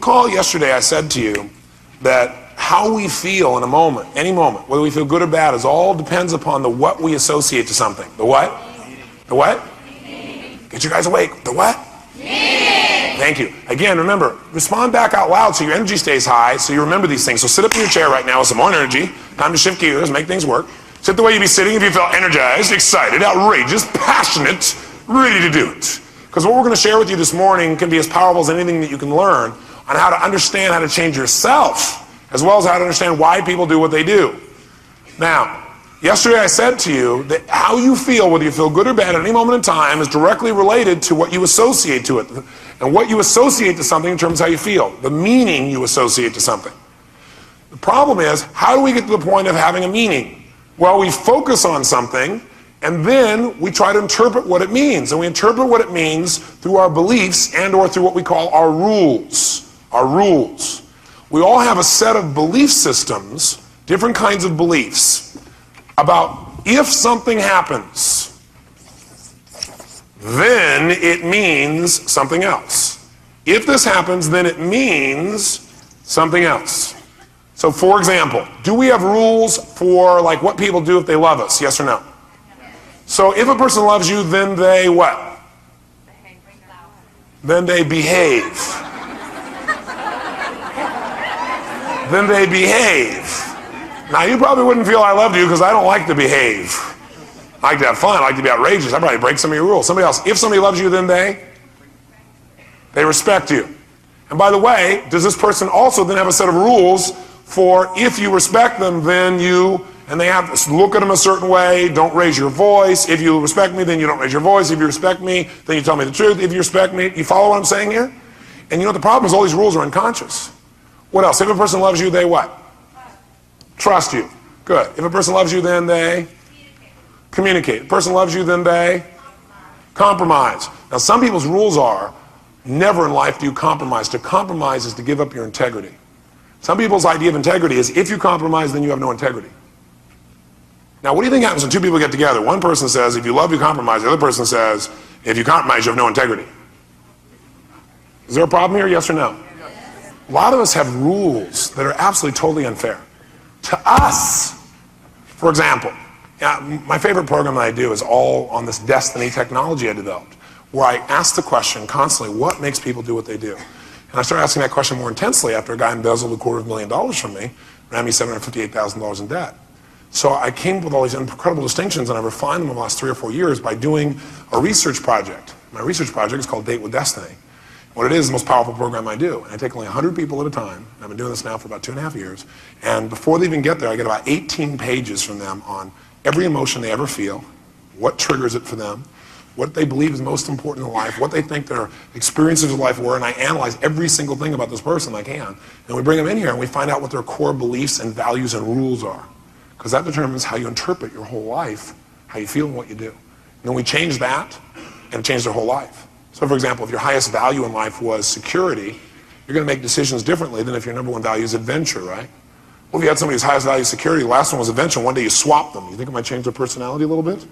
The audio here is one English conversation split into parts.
recall yesterday I said to you that how we feel in a moment, any moment, whether we feel good or bad, is all depends upon the what we associate to something. The what? The what? Get you guys awake. The what? Thank you. Again, remember, respond back out loud so your energy stays high, so you remember these things. So sit up in your chair right now with some more energy. Time to shift gears, make things work. Sit the way you'd be sitting if you felt energized, excited, outrageous, passionate, ready to do it. Because what we're going to share with you this morning can be as powerful as anything that you can learn on how to understand how to change yourself, as well as how to understand why people do what they do. Now, yesterday I said to you that how you feel, whether you feel good or bad at any moment in time, is directly related to what you associate to it. And what you associate to something determines how you feel. The meaning you associate to something. The problem is, how do we get to the point of having a meaning? Well, we focus on something, and then we try to interpret what it means. And we interpret what it means through our beliefs and or through what we call our rules. Our rules. We all have a set of belief systems, different kinds of beliefs, about if something happens, then it means something else. If this happens, then it means something else. So for example, do we have rules for like what people do if they love us? Yes or no? So if a person loves you, then they what? Then they behave. Then they behave. Now you probably wouldn't feel I loved you because I don't like to behave. I like to have fun, I like to be outrageous. I probably break some of your rules. Somebody else, if somebody loves you, then they respect you. And by the way, does this person also then have a set of rules for if you respect them, then you, and they have to look at them a certain way, don't raise your voice. If you respect me, then you don't raise your voice. If you respect me, then you tell me the truth. If you respect me, you follow what I'm saying here? And you know what the problem is? All these rules are unconscious. What else? If a person loves you, they what? Trust you. Good. If a person loves you, then they communicate. If a person loves you, then they compromise. Now some people's rules are, never in life do you compromise. To compromise is to give up your integrity. Some people's idea of integrity is if you compromise, then you have no integrity. Now what do you think happens when two people get together? One person says, if you love, you compromise. The other person says, if you compromise, you have no integrity. Is there a problem here? Yes or no? A lot of us have rules that are absolutely totally unfair. To us, for example, my favorite program that I do is all on this destiny technology I developed, where I ask the question constantly, what makes people do what they do? And I started asking that question more intensely after a guy embezzled $250,000 from me, ran me $758,000 in debt. So I came up with all these incredible distinctions, and I refined them over the last 3 or 4 years by doing a research project. My research project is called Date with Destiny. What it is the most powerful program I do. And I take only 100 people at a time. And I've been doing this now for about 2.5 years. And before they even get there, I get about 18 pages from them on every emotion they ever feel, what triggers it for them, what they believe is most important in life, what they think their experiences of life were, and I analyze every single thing about this person I can. And we bring them in here and we find out what their core beliefs and values and rules are. Because that determines how you interpret your whole life, how you feel and what you do. And then we change that, and it changed their whole life. So for example, if your highest value in life was security, you're going to make decisions differently than if your number one value is adventure, right? Well, if you had somebody whose highest value is security, the last one was adventure, and one day you swap them. You think it might change their personality a little bit?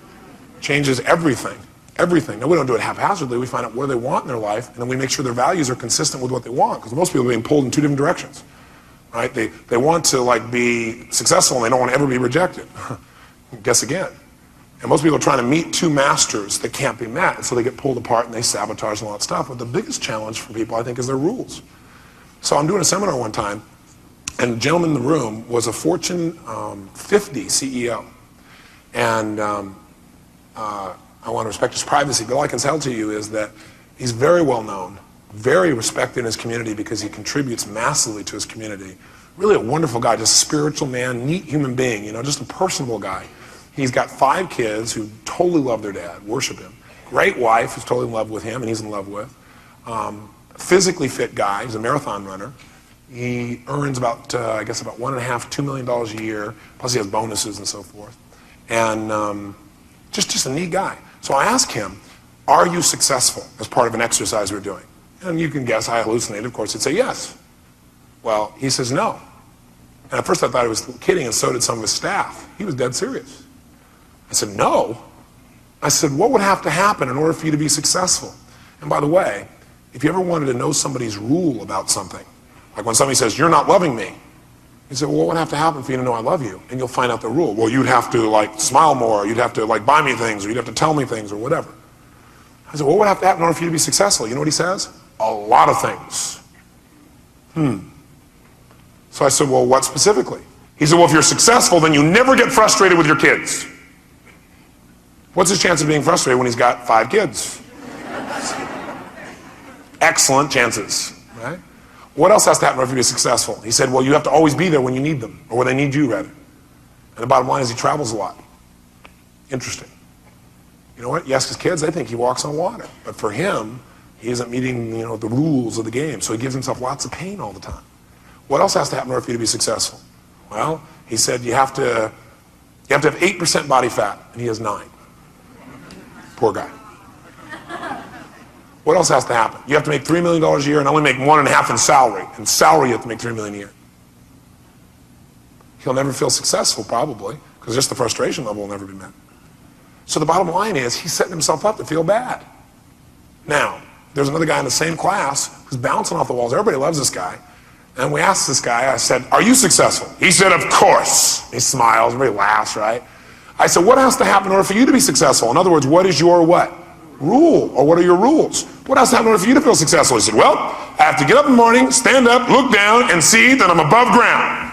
Changes everything. Everything. Now we don't do it haphazardly. We find out what they want in their life, and then we make sure their values are consistent with what they want, because most people are being pulled in two different directions, right? They want to like be successful, and they don't want to ever be rejected. Guess again. And most people are trying to meet two masters that can't be met, and so they get pulled apart and they sabotage and all that stuff. But the biggest challenge for people, I think, is their rules. So I'm doing a seminar one time, and the gentleman in the room was a Fortune 50 CEO. And I want to respect his privacy, but all I can tell to you is that he's very well known, very respected in his community because he contributes massively to his community. Really a wonderful guy, just a spiritual man, neat human being, you know, just a personable guy. He's got 5 kids who totally love their dad, worship him. Great wife who's totally in love with him and he's in love with. Physically fit guy, he's a marathon runner. He earns about, I guess about $1.5, $2 million a year, plus he has bonuses and so forth. And just a neat guy. So I asked him, are you successful as part of an exercise we're doing? And you can guess, I hallucinated, of course he'd say yes. Well, he says no. And at first I thought he was kidding, and so did some of his staff. He was dead serious. I said, no. I said, what would have to happen in order for you to be successful? And by the way, if you ever wanted to know somebody's rule about something, Like when somebody says, you're not loving me. You say, well, what would have to happen for you to know I love you? And you'll find out the rule. Well, you'd have to like smile more, you'd have to like buy me things, or you'd have to tell me things, or whatever. I said, well, what would have to happen in order for you to be successful? You know what he says? A lot of things. So I said, well, what specifically? He said, well, if you're successful, then you never get frustrated with your kids. What's his chance of being frustrated when he's got 5 kids? Excellent chances, right? What else has to happen for you to be successful? He said, well, you have to always be there when you need them, or when they need you, rather. And the bottom line is he travels a lot. Interesting. You know what? You ask his kids, they think he walks on water. But for him, he isn't meeting, the rules of the game, so he gives himself lots of pain all the time. What else has to happen in order for you to be successful? Well, he said you have to have 8% body fat, and he has 9. Poor guy. What else has to happen? You have to make $3 million a year and only make 1.5 in salary. In salary, you have to make $3 million a year. He'll never feel successful, probably, because just the frustration level will never be met. So the bottom line is, he's setting himself up to feel bad. Now, there's another guy in the same class who's bouncing off the walls. Everybody loves this guy. And we asked this guy, I said, are you successful? He said, of course. He smiles, everybody laughs, right? I said, what has to happen in order for you to be successful? In other words, what is your what? Rule, or what are your rules? What has to happen in order for you to feel successful? He said, well, I have to get up in the morning, stand up, look down, and see that I'm above ground.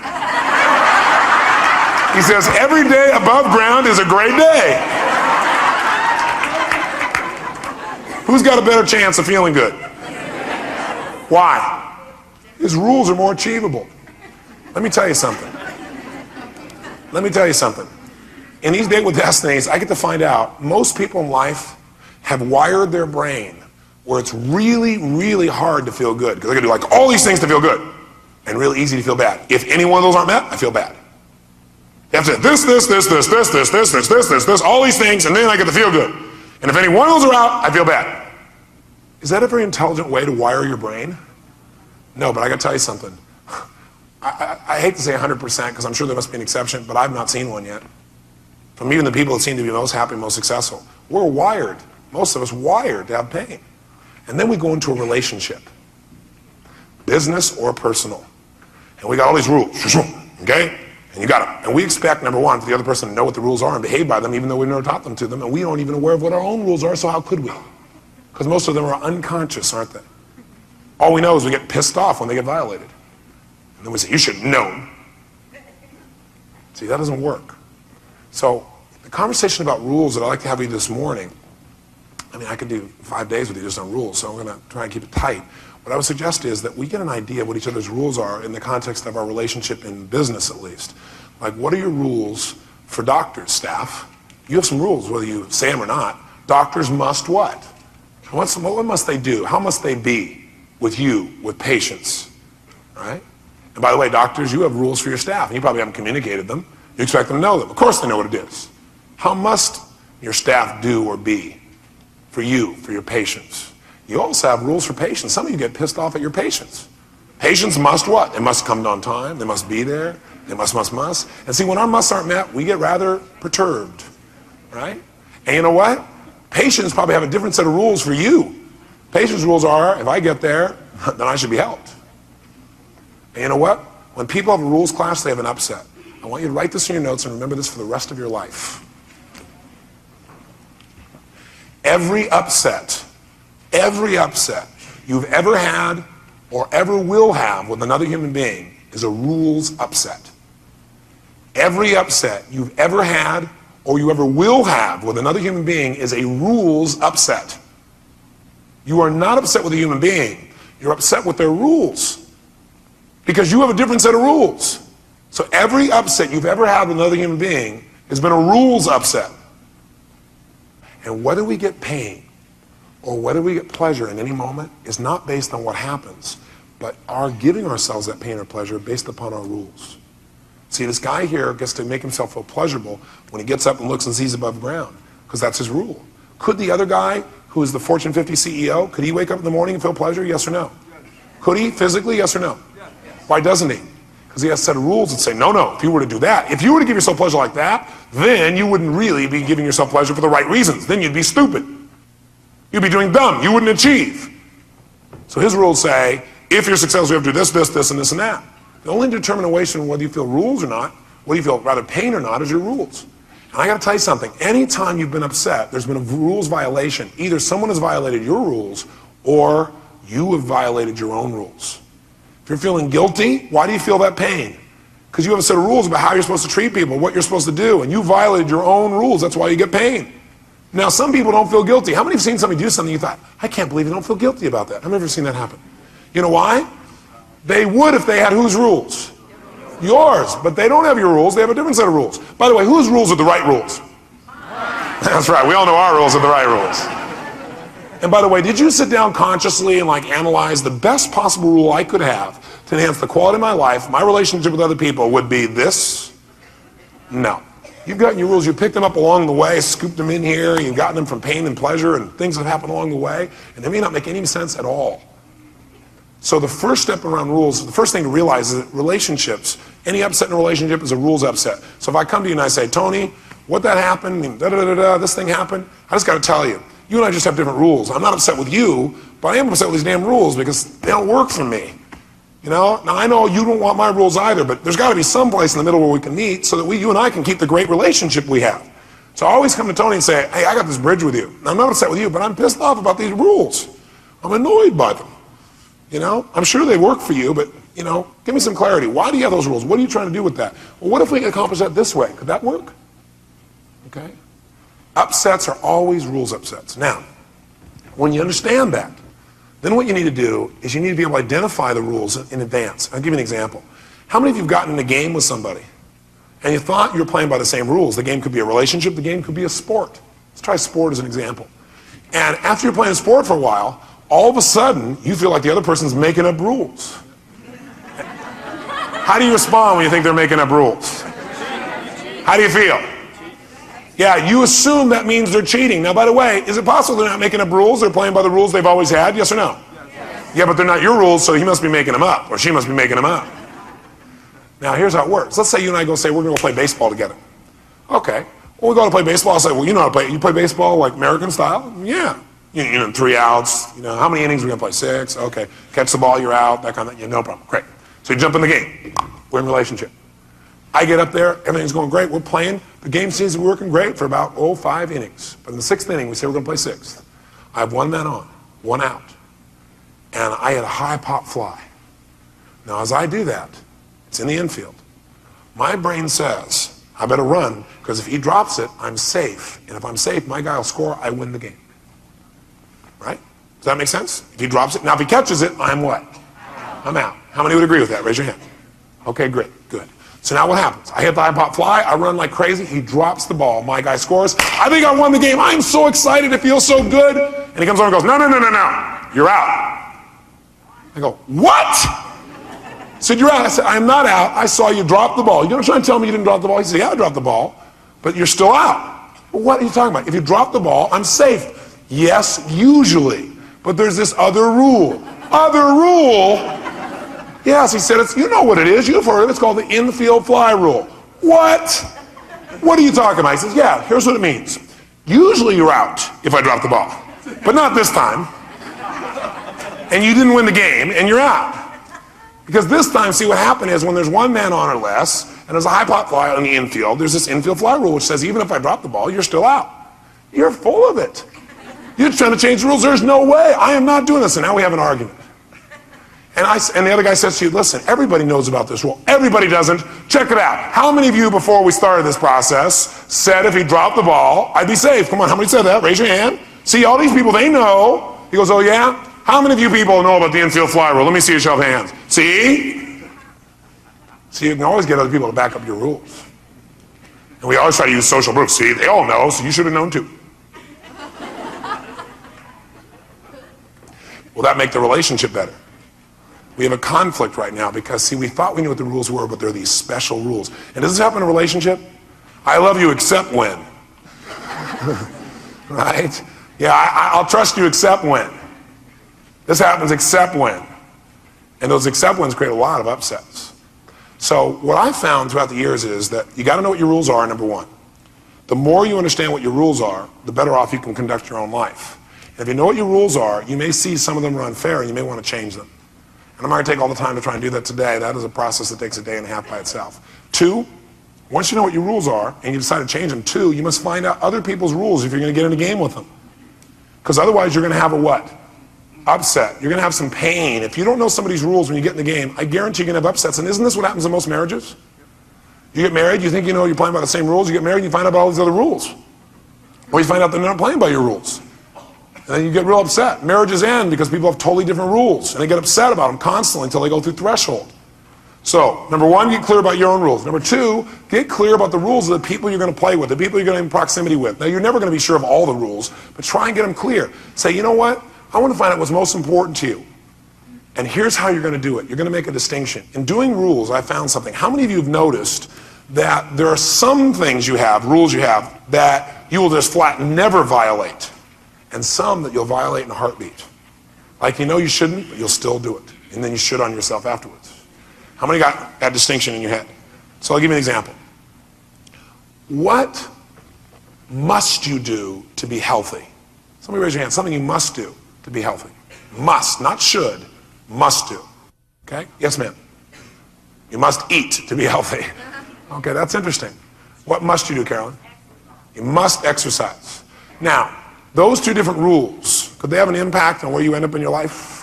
He says, every day above ground is a great day. Who's got a better chance of feeling good? Why? His rules are more achievable. Let me tell you something. In these Date with Destinies, I get to find out most people in life have wired their brain where it's really, really hard to feel good. Because they're going to do like all these things to feel good and really easy to feel bad. If any one of those aren't met, I feel bad. You have to say this, all these things, and then I get to feel good. And if any one of those are out, I feel bad. Is that a very intelligent way to wire your brain? No, but I got to tell you something. I hate to say 100% because I'm sure there must be an exception, but I've not seen one yet. From even the people that seem to be most happy, most successful. We're wired, most of us wired to have pain. And then we go into a relationship, business or personal. And we got all these rules, okay? And you got them. And we expect, number one, for the other person to know what the rules are and behave by them, even though we've never taught them to them, and we aren't even aware of what our own rules are, so how could we? Because most of them are unconscious, aren't they? All we know is we get pissed off when they get violated. And then we say, you should have known. See, that doesn't work. So the conversation about rules that I'd like to have with you this morning, I mean, I could do 5 days with you just on rules, so I'm going to try and keep it tight. What I would suggest is that we get an idea of what each other's rules are in the context of our relationship in business, at least. Like, what are your rules for doctors, staff? You have some rules, whether you say them or not. Doctors must what? What must they do? How must they be with you, with patients, right? And by the way, doctors, you have rules for your staff, and you probably haven't communicated them. You expect them to know them. Of course they know what it is. How must your staff do or be for you, for your patients? You also have rules for patients. Some of you get pissed off at your patients. Patients must what? They must come on time. They must be there. They must. And see, when our musts aren't met, we get rather perturbed, right? And you know what? Patients probably have a different set of rules for you. Patients' rules are, if I get there, then I should be helped. And you know what? When people have a rules clash, they have an upset. I want you to write this in your notes and remember this for the rest of your life. Every upset you've ever had or ever will have with another human being is a rules upset. Every upset you've ever had or you ever will have with another human being is a rules upset. You are not upset with a human being. You're upset with their rules because you have a different set of rules. So every upset you've ever had with another human being has been a rules upset. And whether we get pain or whether we get pleasure in any moment is not based on what happens, but our giving ourselves that pain or pleasure based upon our rules. See, this guy here gets to make himself feel pleasurable when he gets up and looks and sees above ground, because that's his rule. Could the other guy, who is the Fortune 50 CEO, could he wake up in the morning and feel pleasure? Yes or no? Could he physically? Yes or no? Why doesn't he? Because he has a set of rules that say, no, if you were to do that, if you were to give yourself pleasure like that, then you wouldn't really be giving yourself pleasure for the right reasons. Then you'd be stupid. You'd be doing dumb. You wouldn't achieve. So his rules say, If you're successful, you have to do this, this, this, and this, and that. The only determination whether you feel rules or not, whether you feel rather pain or not, is your rules. And I got to tell you something. Anytime you've been upset, there's been a rules violation. Either someone has violated your rules or you have violated your own rules. If you're feeling guilty, why do you feel that pain? Because you have a set of rules about how you're supposed to treat people, what you're supposed to do, and you violated your own rules. That's why you get pain. Now, some people don't feel guilty. How many have seen somebody do something you thought, I can't believe you don't feel guilty about that? I've never seen that happen. You know why? They would if they had whose rules? Yours. But they don't have your rules. They have a different set of rules. By the way, whose rules are the right rules? That's right. We all know our rules are the right rules. And by the way, did you sit down consciously and like analyze the best possible rule I could have to enhance the quality of my life, my relationship with other people would be this? No. You've gotten your rules, you picked them up along the way, scooped them in here, you've gotten them from pain and pleasure and things that happen along the way, and they may not make any sense at all. So the first step around rules, the first thing to realize is that relationships, any upset in a relationship is a rules upset. So if I come to you and I say, Tony, what that happened, this thing happened, I just got to tell you, you and I just have different rules. I'm not upset with you, but I am upset with these damn rules because they don't work for me. You know, now I know you don't want my rules either, but there's got to be some place in the middle where we can meet so that you and I can keep the great relationship we have. So I always come to Tony and say, hey, I got this bridge with you. Now, I'm not upset with you, but I'm pissed off about these rules. I'm annoyed by them. You know, I'm sure they work for you, but, you know, give me some clarity. Why do you have those rules? What are you trying to do with that? Well, what if we can accomplish that this way? Could that work? Okay. Upsets are always rules upsets. Now, when you understand that, then what you need to do is you need to be able to identify the rules in advance. I'll give you an example. How many of you have gotten in a game with somebody and you thought you were playing by the same rules? The game could be a relationship, the game could be a sport. Let's try sport as an example. And after you're playing sport for a while, all of a sudden you feel like the other person's making up rules. How do you respond when you think they're making up rules? How do you feel? Yeah, you assume that means they're cheating. Now, by the way, is it possible they're not making up rules? They're playing by the rules they've always had? Yes or no? Yes. Yeah, but they're not your rules, so he must be making them up, or she must be making them up. Now, here's how it works. Let's say you and I go say, we're going to go play baseball together. Okay. Well, we go to play baseball. I'll say, well, you know how to play. You play baseball like American style? Yeah. You know, 3 outs. You know, how many innings are we going to play? 6. Okay. Catch the ball, you're out. That kind of thing. Yeah, no problem. Great. So you jump in the game. We're in a relationship. I get up there, everything's going great, we're playing, the game seems to be working great for about, 5 innings. But in the 6th inning, we say we're going to play 6th. I have 1 man on, 1 out. And I had a high pop fly. Now, as I do that, it's in the infield. My brain says, I better run, because if he drops it, I'm safe. And if I'm safe, my guy will score, I win the game. Right? Does that make sense? If he drops it, now if he catches it, I'm what? I'm out. How many would agree with that? Raise your hand. Okay, great, good. So now what happens? I hit the high pop fly, I run like crazy, he drops the ball, my guy scores, I think I won the game, I'm so excited, it feels so good. And he comes over and goes, no, you're out. I go, what? I said, you're out. I said, I'm not out, I saw you drop the ball. You're gonna try and tell me you didn't drop the ball? He said, yeah, I dropped the ball, but you're still out. Well, what are you talking about? If you drop the ball, I'm safe. Yes, usually, but there's this other rule. Other rule? Yes, he said, you know what it is, you've heard of it, it's called the infield fly rule. What? What are you talking about? He says, yeah, here's what it means. Usually you're out if I drop the ball, but not this time. And you didn't win the game, and you're out. Because this time, see what happened is when there's 1 man on or less, and there's a high pop fly on the infield, there's this infield fly rule which says even if I drop the ball, you're still out. You're full of it. You're trying to change the rules, there's no way, I am not doing this. And now we have an argument. And the other guy says to you, listen, everybody knows about this rule. Everybody doesn't. Check it out. How many of you, before we started this process, said if he dropped the ball, I'd be safe? Come on, how many said that? Raise your hand. See, all these people, they know. He goes, oh yeah? How many of you people know about the infield fly rule? Let me see you show of hands. See? See, you can always get other people to back up your rules. And we always try to use social proof. See, they all know, so you should have known too. Will that make the relationship better? We have a conflict right now because, see, we thought we knew what the rules were, but they're these special rules. And does this happen in a relationship? I love you except when. Right? Yeah, I'll trust you except when. This happens except when. And those except whens create a lot of upsets. So what I found throughout the years is that you got to know what your rules are, number one. The more you understand what your rules are, the better off you can conduct your own life. And if you know what your rules are, you may see some of them are unfair and you may want to change them. And I'm not going to take all the time to try and do that today. That is a process that takes a day and a half by itself. 2, once you know what your rules are and you decide to change them, 2, you must find out other people's rules if you're going to get in a game with them. Because otherwise you're going to have a what? Upset. You're going to have some pain. If you don't know somebody's rules when you get in the game, I guarantee you're going to have upsets. And isn't this what happens in most marriages? You get married, you think you know you're playing by the same rules. You get married, you find out about all these other rules. Or you find out they're not playing by your rules. And then you get real upset. Marriages end because people have totally different rules. And they get upset about them constantly until they go through threshold. So, number 1, get clear about your own rules. Number 2, get clear about the rules of the people you're going to play with, the people you're going to be in proximity with. Now, you're never going to be sure of all the rules, but try and get them clear. Say, you know what? I want to find out what's most important to you. And here's how you're going to do it. You're going to make a distinction. In doing rules, I found something. How many of you have noticed that there are some things you have, rules you have, that you will just flat never violate, and some that you'll violate in a heartbeat? Like you know you shouldn't, but you'll still do it. And then you should on yourself afterwards. How many got that distinction in your head? So I'll give you an example. What must you do to be healthy? Somebody raise your hand. Something you must do to be healthy. Must, not should, must do. Okay? Yes, ma'am. You must eat to be healthy. Okay, that's interesting. What must you do, Carolyn? You must exercise. Now, those 2 different rules, could they have an impact on where you end up in your life?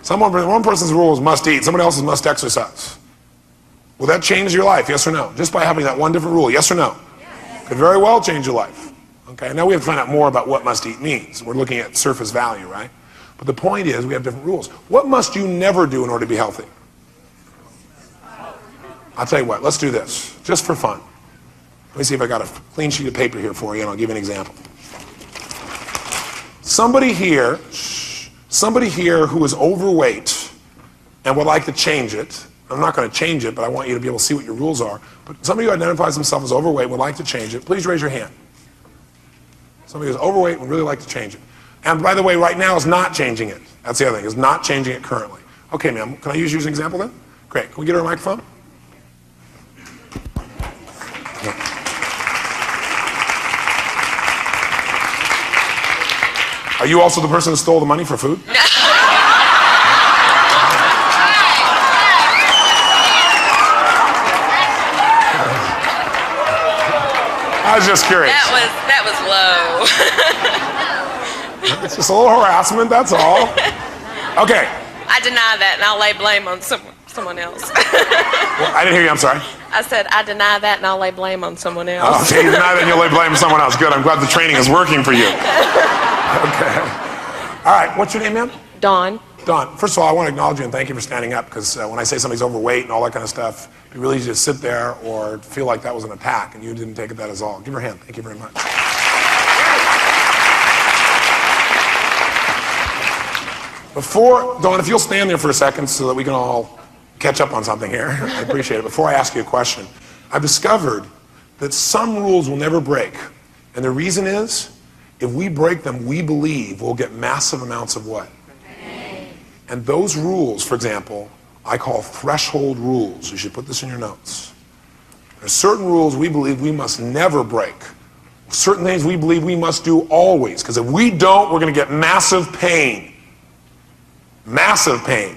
One person's rule is must eat, somebody else's must exercise. Will that change your life, yes or no? Just by having that one different rule, yes or no? Yes. Could very well change your life. Okay, now we have to find out more about what must eat means. We're looking at surface value, right? But the point is we have different rules. What must you never do in order to be healthy? I'll tell you what, let's do this, just for fun. Let me see if I got a clean sheet of paper here for you, and I'll give you an example. Somebody here who is overweight and would like to change it. I'm not going to change it, but I want you to be able to see what your rules are. But somebody who identifies himself as overweight would like to change it. Please raise your hand. Somebody who's overweight would really like to change it. And by the way, right now is not changing it. That's the other thing, is not changing it currently. Okay, ma'am, can I use you as an example then? Great. Can we get her a microphone? Are you also the person who stole the money for food? I was just curious. That was low. It's just a little harassment, that's all. Okay. I deny that, and I'll lay blame on someone else. Well, I didn't hear you, I'm sorry. I said, I deny that, and I'll lay blame on someone else. Oh, okay, you deny that and you'll lay blame on someone else. Good, I'm glad the training is working for you. Okay. All right, what's your name, ma'am? Dawn. Dawn, first of all, I want to acknowledge you and thank you for standing up, because when I say somebody's overweight and all that kind of stuff, it'd be really easy to sit there or feel like that was an attack, and you didn't take it that as all. Give her a hand. Thank you very much. Dawn, if you'll stand there for a second so that we can all catch up on something here, I appreciate it. Before I ask you a question, I've discovered that some rules will never break, and the reason is, if we break them, we believe we'll get massive amounts of what? And those rules, for example, I call threshold rules. You should put this in your notes. There are certain rules we believe we must never break. Certain things we believe we must do always, because if we don't, we're going to get massive pain. Massive pain.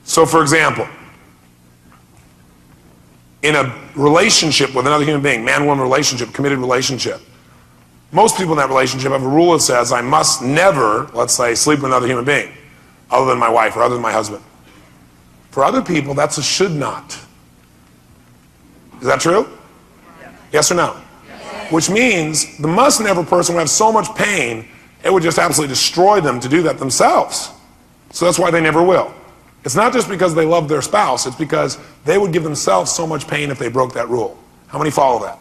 So, for example, in a relationship with another human being, man-woman relationship, committed relationship, most people in that relationship have a rule that says, I must never, let's say, sleep with another human being, other than my wife or other than my husband. For other people, that's a should not. Is that true? Yes or no? Yes. Which means the must never person would have so much pain, it would just absolutely destroy them to do that themselves. So that's why they never will. It's not just because they love their spouse, it's because they would give themselves so much pain if they broke that rule. How many follow that?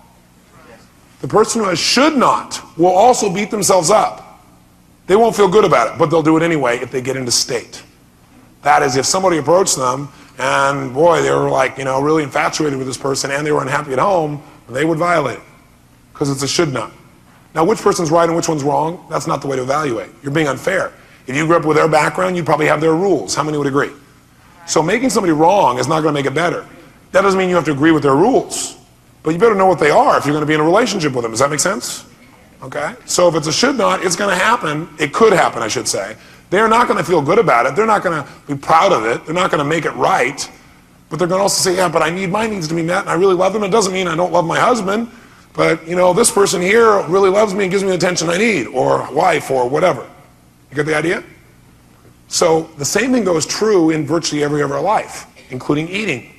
The person who has should not will also beat themselves up. They won't feel good about it, but they'll do it anyway if they get into state. That is, if somebody approached them and boy, they were like, really infatuated with this person and they were unhappy at home, they would violate it because it's a should not. Now, which person's right and which one's wrong? That's not the way to evaluate. You're being unfair. If you grew up with their background, you'd probably have their rules. How many would agree? So making somebody wrong is not going to make it better. That doesn't mean you have to agree with their rules. But you better know what they are if you're going to be in a relationship with them. Does that make sense? Okay? So if it's a should not, it's going to happen. It could happen, I should say. They're not going to feel good about it. They're not going to be proud of it. They're not going to make it right. But they're going to also say, yeah, but I need my needs to be met, and I really love them. It doesn't mean I don't love my husband, but, you know, this person here really loves me and gives me the attention I need, or wife, or whatever. You get the idea? So the same thing, though, is true in virtually every other life, including eating.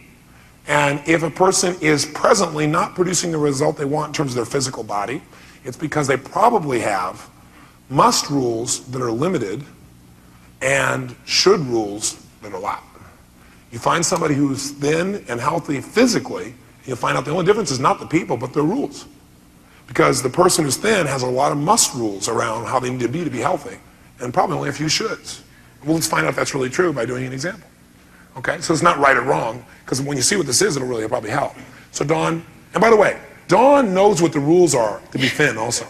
And if a person is presently not producing the result they want in terms of their physical body, it's because they probably have must rules that are limited and should rules that are lot. You find somebody who's thin and healthy physically, you'll find out the only difference is not the people, but their rules. Because the person who's thin has a lot of must rules around how they need to be healthy, and probably only a few shoulds. Well, let's find out if that's really true by doing an example. Okay, so it's not right or wrong, because when you see what this is, it'll really probably help. So Dawn, and by the way, Dawn knows what the rules are to be thin also.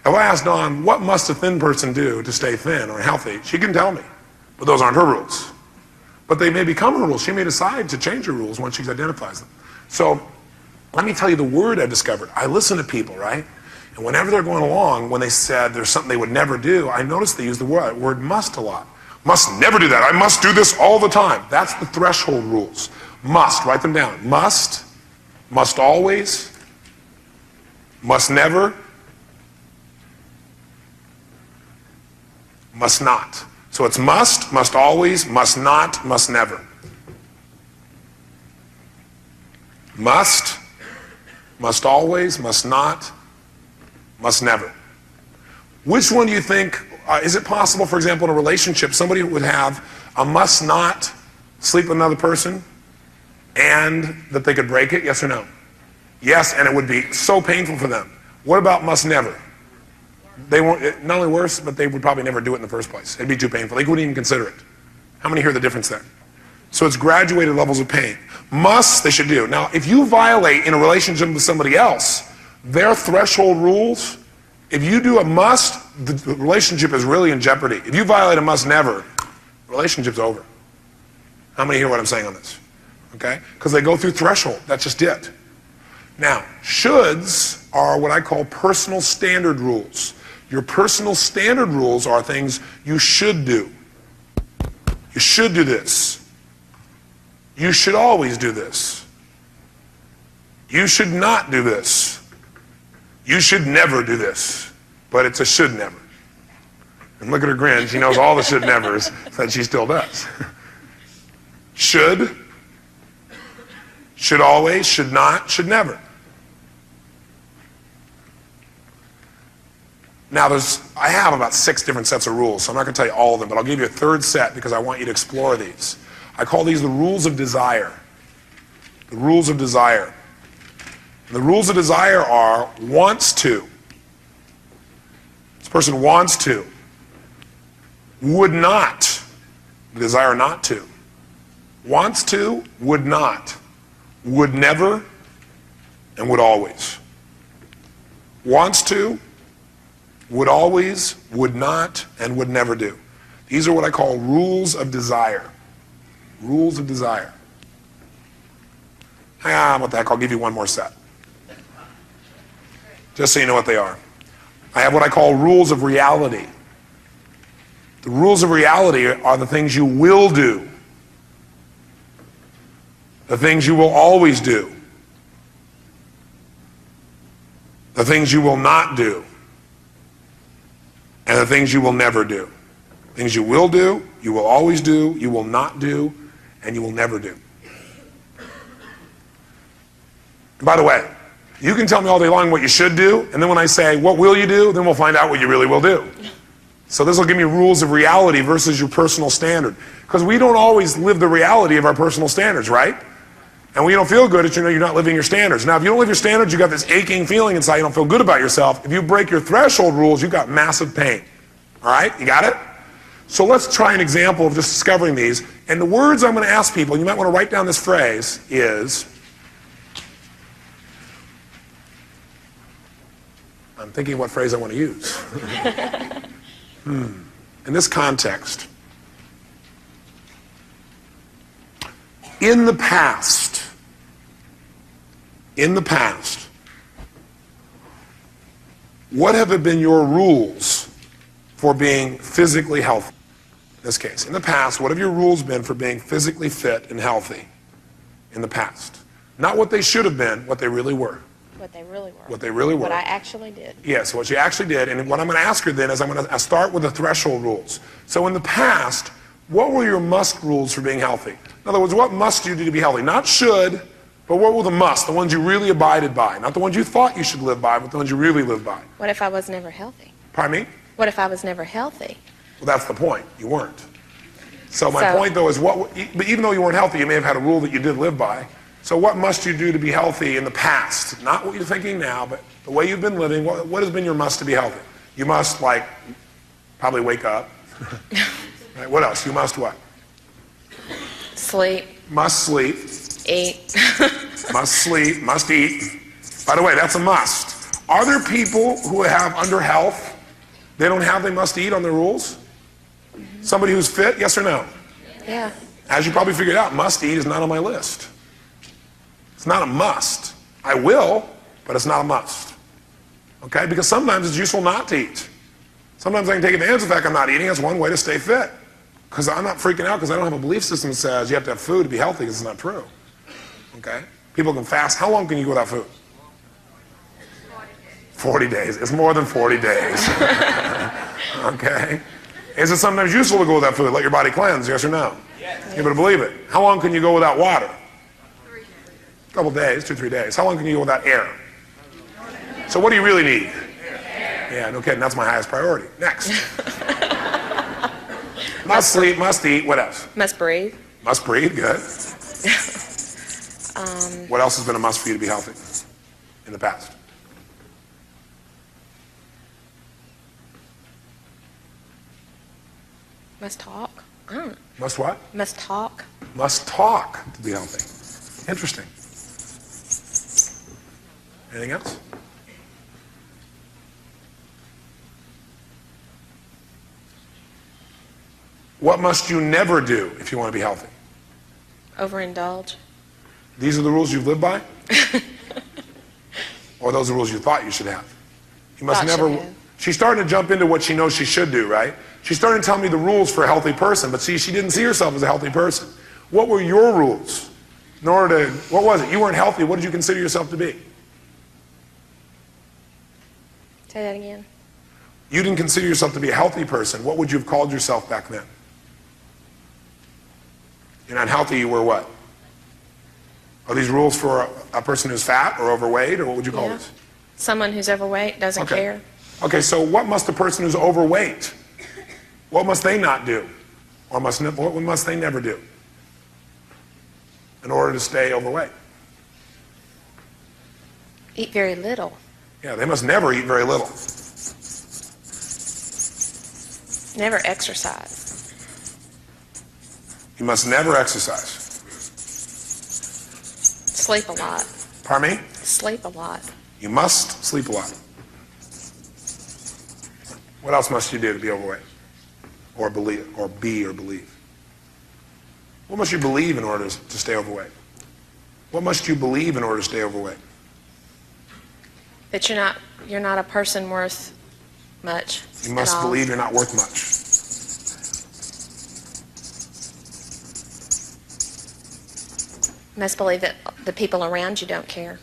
If I ask Dawn, what must a thin person do to stay thin or healthy, she can tell me, but those aren't her rules. But they may become her rules. She may decide to change her rules once she identifies them. So let me tell you the word I've discovered. I listen to people, right? And whenever they're going along, when they said there's something they would never do, I noticed they use the word must a lot. Must never do that. I must do this all the time. That's the threshold rules. Must, write them down. Must always, must never, must not. So it's must always, must not, must never. Must always, must not, must never. Which one do you think, is it possible, for example, in a relationship, somebody would have a must not sleep with another person and that they could break it, yes or no? Yes, and it would be so painful for them. What about must never? They won't, not only worse, but they would probably never do it in the first place. It'd be too painful. They wouldn't even consider it. How many hear the difference there? So it's graduated levels of pain. Must, they should do. Now, if you violate in a relationship with somebody else, their threshold rules, if you do a must, the relationship is really in jeopardy. If you violate a must never, the relationship's over. How many hear what I'm saying on this? Okay? Because they go through threshold. That's just it. Now, shoulds are what I call personal standard rules. Your personal standard rules are things you should do. You should do this. You should always do this. You should not do this. You should never do this. But it's a should never. And look at her grin. She knows all the should nevers that she still does. Should always, should not, should never. Now I have about 6 different sets of rules, so I'm not going to tell you all of them, but I'll give you a third set because I want you to explore these. I call these the rules of desire. The rules of desire. And the rules of desire are wants to. This person wants to. Would not. Desire not to. Wants to, would not. Would never, and would always. Wants to, would always, would not, and would never do. These are what I call rules of desire. Rules of desire. What the heck, I'll give you one more set. Just so you know what they are. I have what I call rules of reality. The rules of reality are the things you will do. The things you will always do. The things you will not do. And the things you will never do. Things you will do, you will always do, you will not do, and you will never do. And by the way, you can tell me all day long what you should do, and then when I say, what will you do, then we'll find out what you really will do. So this will give me rules of reality versus your personal standard. Because we don't always live the reality of our personal standards, right? And when you don't feel good, it's you're not living your standards. Now, if you don't live your standards, you got this aching feeling inside, you don't feel good about yourself. If you break your threshold rules, you've got massive pain. All right? You got it? So let's try an example of just discovering these. And the words I'm going to ask people, you might want to write down this phrase, is, I'm thinking what phrase I want to use. In this context, in the past, What have been your rules for being physically healthy? In this case, in the past, what have your rules been for being physically fit and healthy in the past? Not what they should have been, what they really were. What they really were. What they really were. What I actually did. Yes, what you actually did. And what I'm going to ask her then is I'm going to start with the threshold rules. So in the past, what were your must rules for being healthy? In other words, what must you do to be healthy? Not should, but what were the must, the ones you really abided by? Not the ones you thought you should live by, but the ones you really lived by. What if I was never healthy? Pardon me? What if I was never healthy? Well, that's the point. You weren't. So my point, though, is but even though you weren't healthy, you may have had a rule that you did live by. So what must you do to be healthy in the past? Not what you're thinking now, but the way you've been living. What has been your must to be healthy? You must, probably wake up. Right, what else? You must what? Sleep. Must sleep. Eat. Must sleep. Must eat. By the way, that's a must. Are there people who have under health, they must eat on their rules? Somebody who's fit, yes or no? Yeah. As you probably figured out, must eat is not on my list. It's not a must. I will, but it's not a must. Okay? Because sometimes it's useful not to eat. Sometimes I can take advantage of the fact I'm not eating. That's one way to stay fit. Because I'm not freaking out because I don't have a belief system that says you have to have food to be healthy, because it's not true. Okay? People can fast. How long can you go without food? 40 days. It's more than 40 days. Okay? Is it sometimes useful to go without food? Let your body cleanse, yes or no? Yes. You better believe it. How long can you go without water? A couple days, 2-3 days. How long can you go without air? So what do you really need? Yeah, no kidding. That's my highest priority. Next. Must sleep, must eat. What else? Must breathe. Must breathe. Good. What else has been a must for you to be healthy in the past? Must talk. I don't know. Must what? Must talk. Must talk to be healthy. Interesting. Anything else? What must you never do if you want to be healthy? Overindulge. These are the rules you've lived by? Or those are the rules you thought you should have? You must never. She's starting to jump into what she knows she should do, right? She's starting to tell me the rules for a healthy person, but see, she didn't see herself as a healthy person. What were your rules? What was it? You weren't healthy. What did you consider yourself to be? Say that again. You didn't consider yourself to be a healthy person. What would you have called yourself back then? You're not healthy, you were what? Are these rules for a person who's fat or overweight, or what would you call this? Someone who's overweight, doesn't care. Okay, so what must a person who's overweight, what must they not do? Or what must they never do in order to stay overweight? Eat very little. Yeah, they must never eat very little. Never exercise. You must never exercise. Sleep a lot. Pardon me? Sleep a lot. You must sleep a lot. What else must you do to be overweight? Or believe, or be, or believe? What must you believe in order to stay overweight? What must you believe in order to stay overweight? That you're not a person worth much. You must believe you're not worth much. You must believe that the people around you don't care.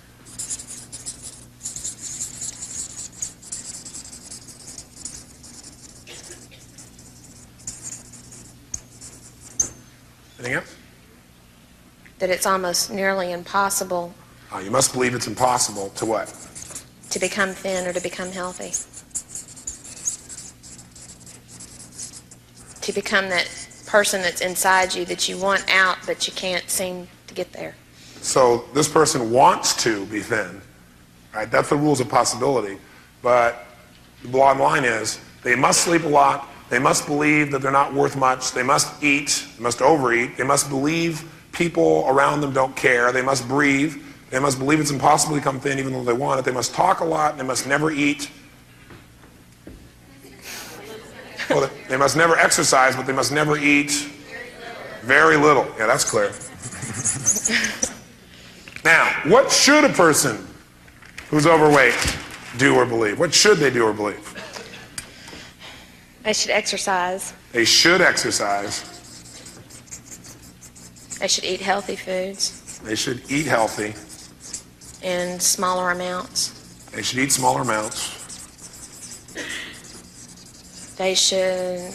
Anything else? That it's almost nearly impossible. You must believe it's impossible to what? To become thin or to become healthy. To become that person that's inside you that you want out, but you can't seem to get there. So this person wants to be thin, right? That's the rules of possibility. But the bottom line is they must sleep a lot. They must believe that they're not worth much. They must eat. They must overeat. They must believe people around them don't care. They must breathe. They must believe it's impossible to become thin even though they want it. They must talk a lot. They must never eat. Well, they must never exercise, but they must never eat very little. Yeah, that's clear. Now, what should a person who's overweight do or believe? What should they do or believe? They should exercise. They should exercise. They should eat healthy foods They should eat healthy. in smaller amounts. They should eat smaller amounts. They should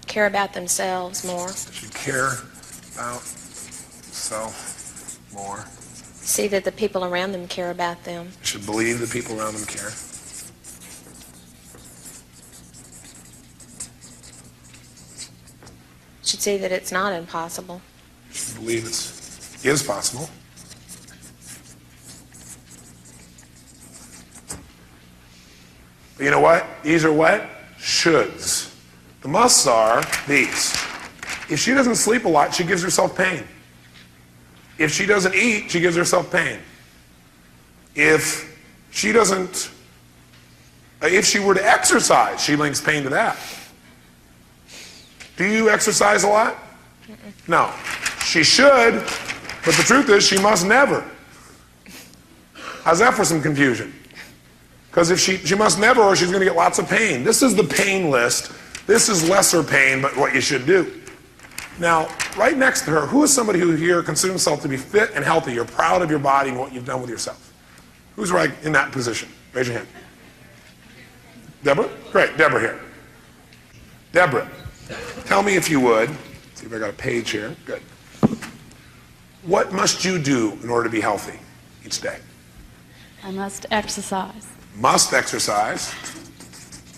care about themselves more. They should care about self more. See that the people around them care about them. They should believe the people around them care. Should see that it's not impossible. They should believe it is possible. But you know what? These are what? Shoulds. The musts are these. If she doesn't sleep a lot, she gives herself pain. If she doesn't eat, she gives herself pain. If she were to exercise, she links pain to that. Do you exercise a lot? No. She should, but the truth is she must never. How's that for some confusion? Because if she must never, or she's going to get lots of pain. This is the pain list. This is lesser pain, but what you should do. Now, right next to her, who is somebody who here considers himself to be fit and healthy? You're proud of your body and what you've done with yourself. Who's right in that position? Raise your hand. Deborah? Great, Deborah here. Deborah, tell me if you would, see if I got a page here. Good. What must you do in order to be healthy each day? I must exercise Must exercise.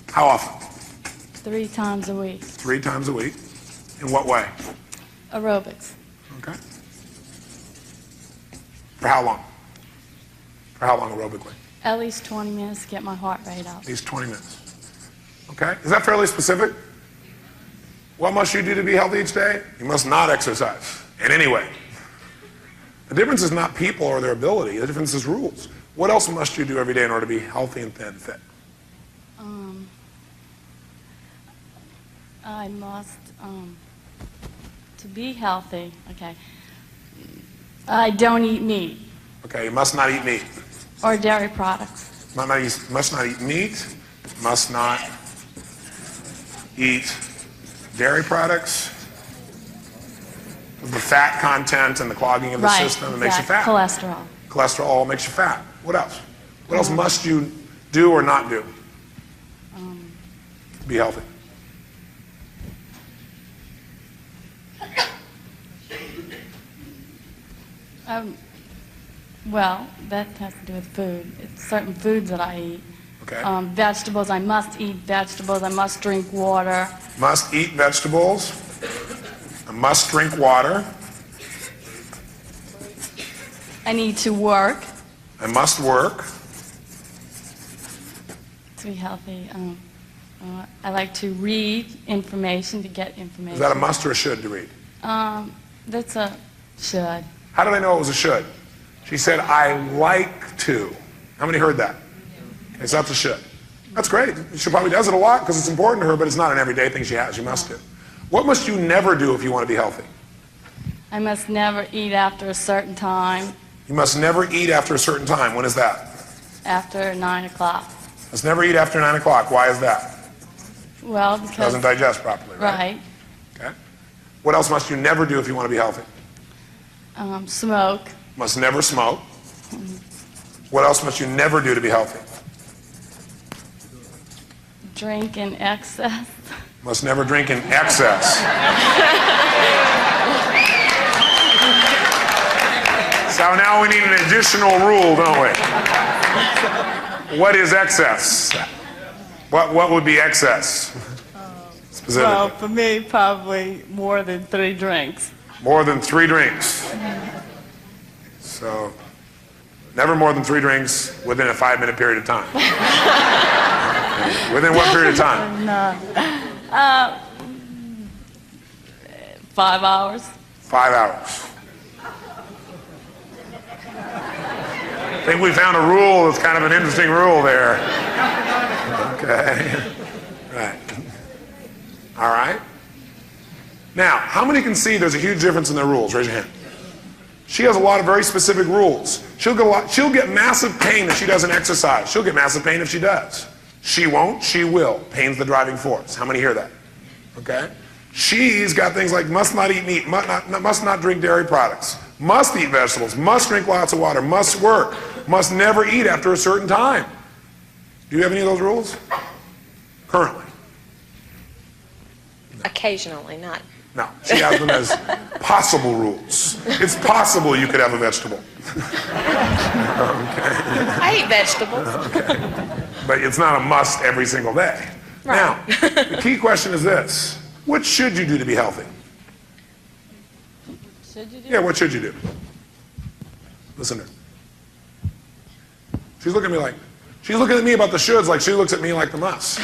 How often? 3 times a week. 3 times a week. In what way? Aerobics. Okay. For how long? For how long aerobically? At least 20 minutes to get my heart rate up. At least 20 minutes. Okay. Is that fairly specific? What must you do to be healthy each day? You must not exercise in any way. The difference is not people or their ability. The difference is rules. What else must you do every day in order to be healthy and fit? I must, to be healthy, okay, I don't eat meat Okay, you must not eat meat. or dairy products. Must not eat meat. Must not eat dairy products. The fat content and the clogging of the system, it makes you fat. Cholesterol. Cholesterol makes you fat. What else? What else must you do or not do? Be healthy. Well, that has to do with food. It's certain foods that I eat. Okay. Vegetables, I must eat vegetables. I must drink water. Must eat vegetables. I must drink water. I need to work I must work. to be healthy. I like to read information, to get information. Is that a must or a should to read? That's a should. How did I know it was a should? She said, I like to. How many heard that? Okay, so that's a should. That's great. She probably does it a lot because it's important to her, but it's not an everyday thing she has. She must do. What must you never do if you want to be healthy? I must never eat after a certain time, You must never eat after a certain time. When is that? after 9 o'clock. Must never eat after 9 o'clock. Why is that? Well, because... Doesn't digest properly, right? Right. Okay. What else must you never do if you want to be healthy? Smoke. Must never smoke. What else must you never do to be healthy? Drink in excess. Must never drink in excess. So now we need an additional rule, don't we? What is excess? What would be excess? Specifically. Well, for me, probably more than 3 drinks. More than 3 drinks. So, never more than 3 drinks within a 5-minute period of time. Within what period of time? 5 hours. 5 hours. I think we found a rule that's kind of an interesting rule there. Okay. Right. All right. Now, how many can see there's a huge difference in their rules? Raise your hand. She has a lot of very specific rules. She'll get massive pain if she doesn't exercise. She'll get massive pain if she does. She won't, she will. Pain's the driving force. How many hear that? Okay? She's got things like must not eat meat, must not drink dairy products, must eat vegetables, must drink lots of water, must work, must never eat after a certain time. Do you have any of those rules? Currently? Occasionally, not. No, she has them as possible rules. It's possible you could have a vegetable. Okay. I eat vegetables. Okay. But it's not a must every single day. Right. Now, the key question is this. What should you do to be healthy? Should you do? Yeah, what should you do? Listen to her. She's looking at me about the shoulds like she looks at me like the must.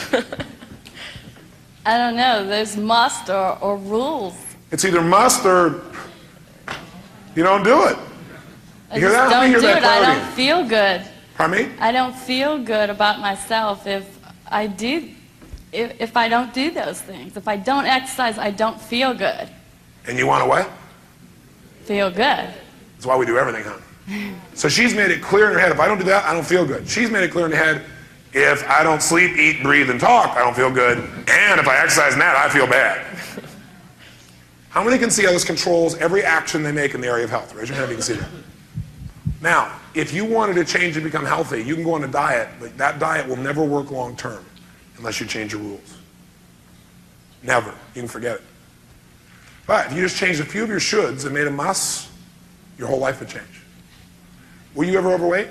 I don't know. There's must or rules. It's either must or you don't do it. I You hear just that? Let me don't hear do that it. I clarity. don't feel good. Pardon me? I don't feel good about myself if I don't do those things. If I don't exercise, I don't feel good. And you want to what? Feel good. That's why we do everything, huh? So she's made it clear in her head, if I don't do that, I don't feel good. She's made it clear in her head, if I don't sleep, eat, breathe, and talk, I don't feel good. And if I exercise and that, I feel bad. How many can see how this controls every action they make in the area of health? Raise your hand if you can see that. Now, if you wanted to change and become healthy, you can go on a diet, but that diet will never work long term unless you change your rules. Never. You can forget it. But if you just changed a few of your shoulds and made a muss, your whole life would change. Were you ever overweight?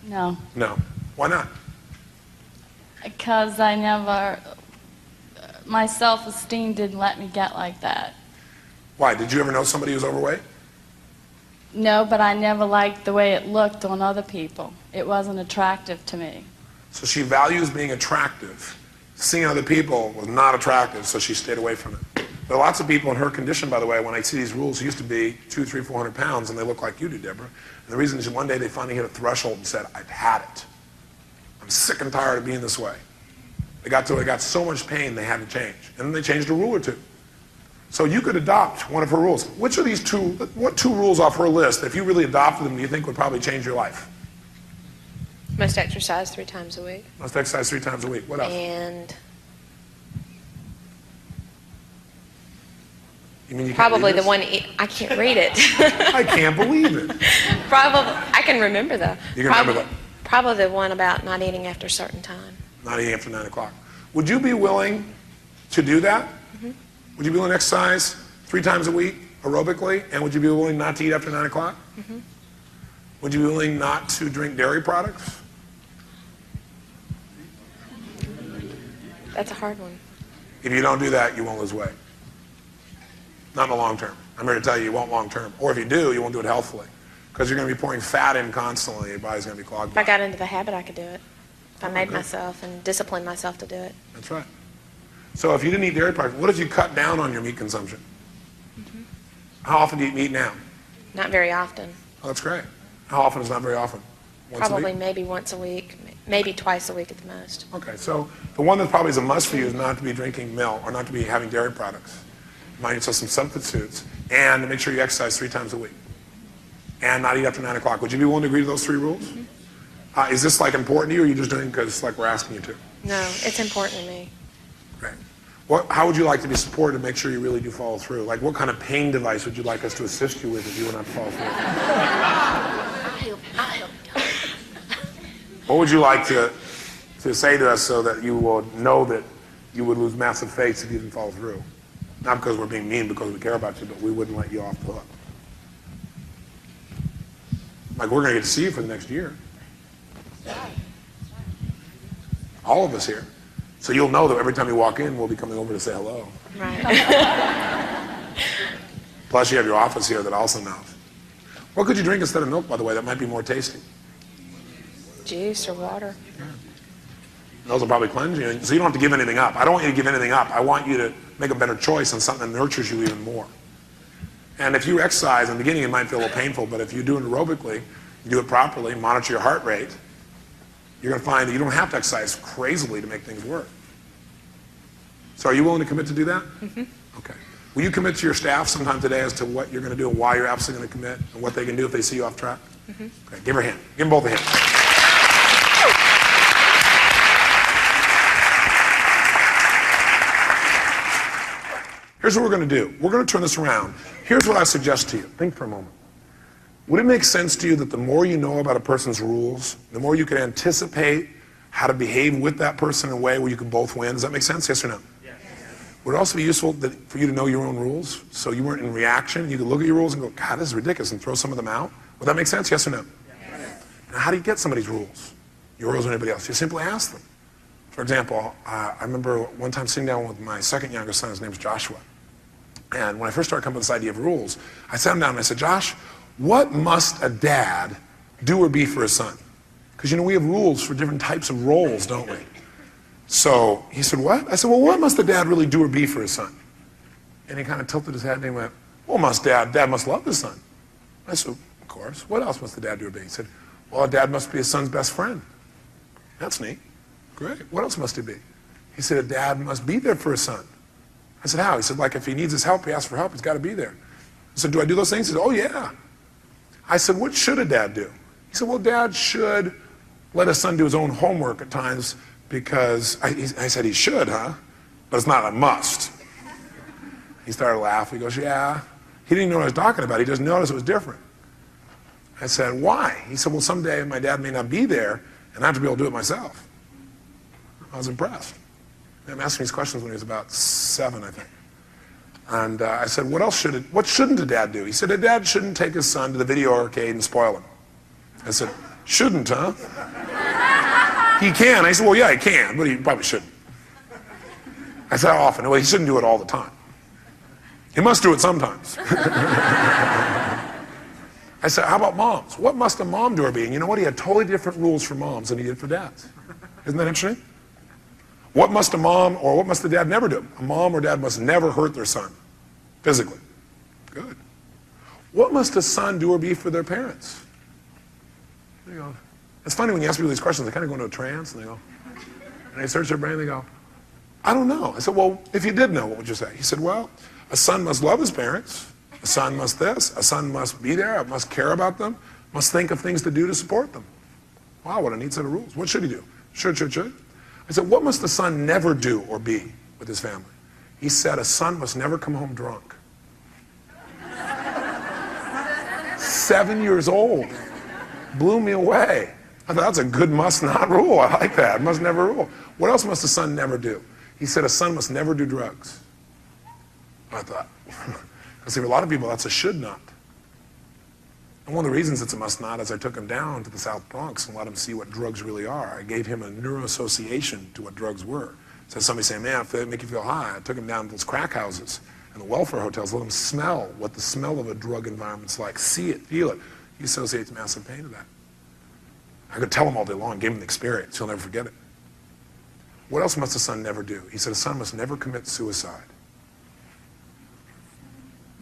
No, No. Why not? because my self-esteem didn't let me get like that. Why? Did you ever know somebody who was overweight? No, but I never liked the way it looked on other people. It wasn't attractive to me. So she values being attractive. Seeing other people was not attractive, so she stayed away from it. There are lots of people in her condition, by the way, when I see these rules, who used to be 200, 300, 400 pounds, and they look like you do, Deborah. And the reason is one day they finally hit a threshold and said, I've had it. I'm sick and tired of being this way. They got so much pain they had to change. And then they changed a rule or two. So you could adopt one of her rules. Which of these what two rules off her list, if you really adopted them, do you think would probably change your life? Must exercise 3 times a week. Must exercise 3 times a week. What else? And You mean you can't probably read the this? one, I can't read it. I can't believe it. Probably, I can remember though. You can remember that. Probably the one about not eating after a certain time. Not eating after 9 o'clock. Would you be willing to do that? Mm-hmm. Would you be willing to exercise 3 times a week aerobically? And would you be willing not to eat after 9 o'clock? Mm-hmm. Would you be willing not to drink dairy products? That's a hard one. If you don't do that, you won't lose weight. Not in the long term. I'm here to tell you, you won't long term. Or if you do, you won't do it healthfully. Because you're going to be pouring fat in constantly. Your body's going to be clogged If I up. got into the habit, I could do it. If I made Okay. myself and disciplined myself to do it. That's right. So if you didn't eat dairy products, what if you cut down on your meat consumption? Mm-hmm. How often do you eat meat now? Not very often. Oh, that's great. How often is not very often? Once a Probably week? maybe once a week, maybe twice a week at the most. Okay, so the one that probably is a must for you is not to be drinking milk or not to be having dairy products. Mind yourself some substitutes and to make sure you exercise 3 times a week and not eat after 9 o'clock. Would you be willing to agree to those 3 rules? Mm-hmm. Is this like important to you or are you just doing it because like we're asking you to? No, it's important to me. Great. How would you like to be supported to make sure you really do follow through? Like what kind of pain device would you like us to assist you with if you were not to follow through? I help. What would you like to say to us so that you will know that you would lose massive faith if you didn't follow through? Not because we're being mean, because we care about you, but we wouldn't let you off the hook. Like we're going to get to see you for the next year. All of us here. So you'll know that every time you walk in, we'll be coming over to say hello. Right. Plus you have your office here that also knows. What could you drink instead of milk, by the way? That might be more tasty. Juice or water. Those will probably cleanse you. So you don't have to give anything up. I don't want you to give anything up. I want you to make a better choice on something that nurtures you even more. And if you exercise, in the beginning it might feel a little painful, but if you do it aerobically, you do it properly, monitor your heart rate, you're going to find that you don't have to exercise crazily to make things work. So are you willing to commit to do that? Mm-hmm. Okay. Will you commit to your staff sometime today as to what you're going to do and why you're absolutely going to commit and what they can do if they see you off track? Okay, give her a hand. Give them both a hand. Here's what we're going to do. We're going to turn this around. Here's what I suggest to you. Think for a moment. Would it make sense to you that the more you know about a person's rules, the more you can anticipate how to behave with that person in a way where you can both win? Does that make sense? Yes or no? Yes. Would it also be useful for you to know your own rules so you weren't in reaction? You could look at your rules and go, God, this is ridiculous, and throw some of them out? Would that make sense? Yes or no? Yes. Now, how do you get somebody's rules? Your rules or anybody else? You simply ask them. For example, I remember one time sitting down with my second youngest son. His name's Joshua. And when I first started coming with this idea of rules, I sat him down and I said, Josh, what must a dad do or be for his son? Because, you know, we have rules for different types of roles, don't we? So he said, what? I said, well, what must a dad really do or be for his son? And he kind of tilted his head and he went, well, dad must love his son. I said, of course. What else must the dad do or be? He said, well, a dad must be his son's best friend. That's neat. Great. What else must he be? He said, a dad must be there for his son. I said, how? He said, like if he needs his help, he asks for help, he's got to be there. I said, do I do those things? He said, oh, yeah. I said, what should a dad do? He said, well, dad should let his son do his own homework at times because, I said, he should, huh? But it's not a must. He started laughing. He goes, yeah. He didn't know what I was talking about. He just noticed it was different. I said, why? He said, well, someday my dad may not be there and I have to be able to do it myself. I was impressed. I'm asking these questions when he was about 7, I think. And I said, what shouldn't a dad do? He said, a dad shouldn't take his son to the video arcade and spoil him. I said, shouldn't, huh? He can. I said, well, yeah, he can, but he probably shouldn't. I said, how often? Well, he shouldn't do it all the time. He must do it sometimes. I said, how about moms? What must a mom do or be? And you know what? He had totally different rules for moms than he did for dads. Isn't that interesting? What must a mom or what must the dad never do? A mom or dad must never hurt their son, physically. Good. What must a son do or be for their parents? There you go. It's funny when you ask people these questions, they kind of go into a trance and they go, and they search their brain and they go, I don't know. I said, well, if you did know, what would you say? He said, well, a son must love his parents. A son must this. A son must be there. Must care about them. Must think of things to do to support them. Wow, what a neat set of rules. What should he do? Should. I said, what must the son never do or be with his family? He said, a son must never come home drunk. 7 years old. Blew me away. I thought, that's a good must not rule. I like that. Must never rule. What else must a son never do? He said, a son must never do drugs. I thought, because for a lot of people, that's a should not. And one of the reasons it's a must not is I took him down to the South Bronx and let him see what drugs really are. I gave him a neuroassociation to what drugs were. So somebody saying, man, if they make you feel high, I took him down to those crack houses and the welfare hotels, let him smell what the smell of a drug environment's like, see it, feel it. He associates massive pain to that. I could tell him all day long, gave him the experience, he'll never forget it. What else must a son never do? He said a son must never commit suicide.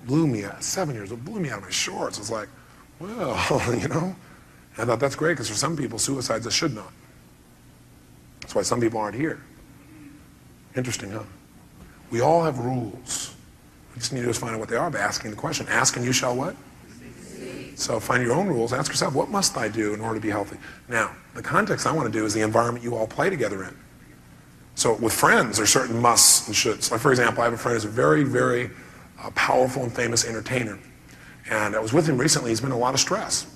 Blew me out, 7 years old, blew me out of my shorts. I was like, well, you know. And I thought that's great because for some people, suicide's a should not. That's why some people aren't here. Interesting, huh? We all have rules. We just need to find out what they are by asking the question. Ask and you shall what? So find your own rules. Ask yourself, what must I do in order to be healthy? Now, the context I want to do is the environment you all play together in. So with friends, there's certain musts and shoulds. Like, for example, I have a friend who's a very, very powerful and famous entertainer. And I was with him recently. He's been in a lot of stress.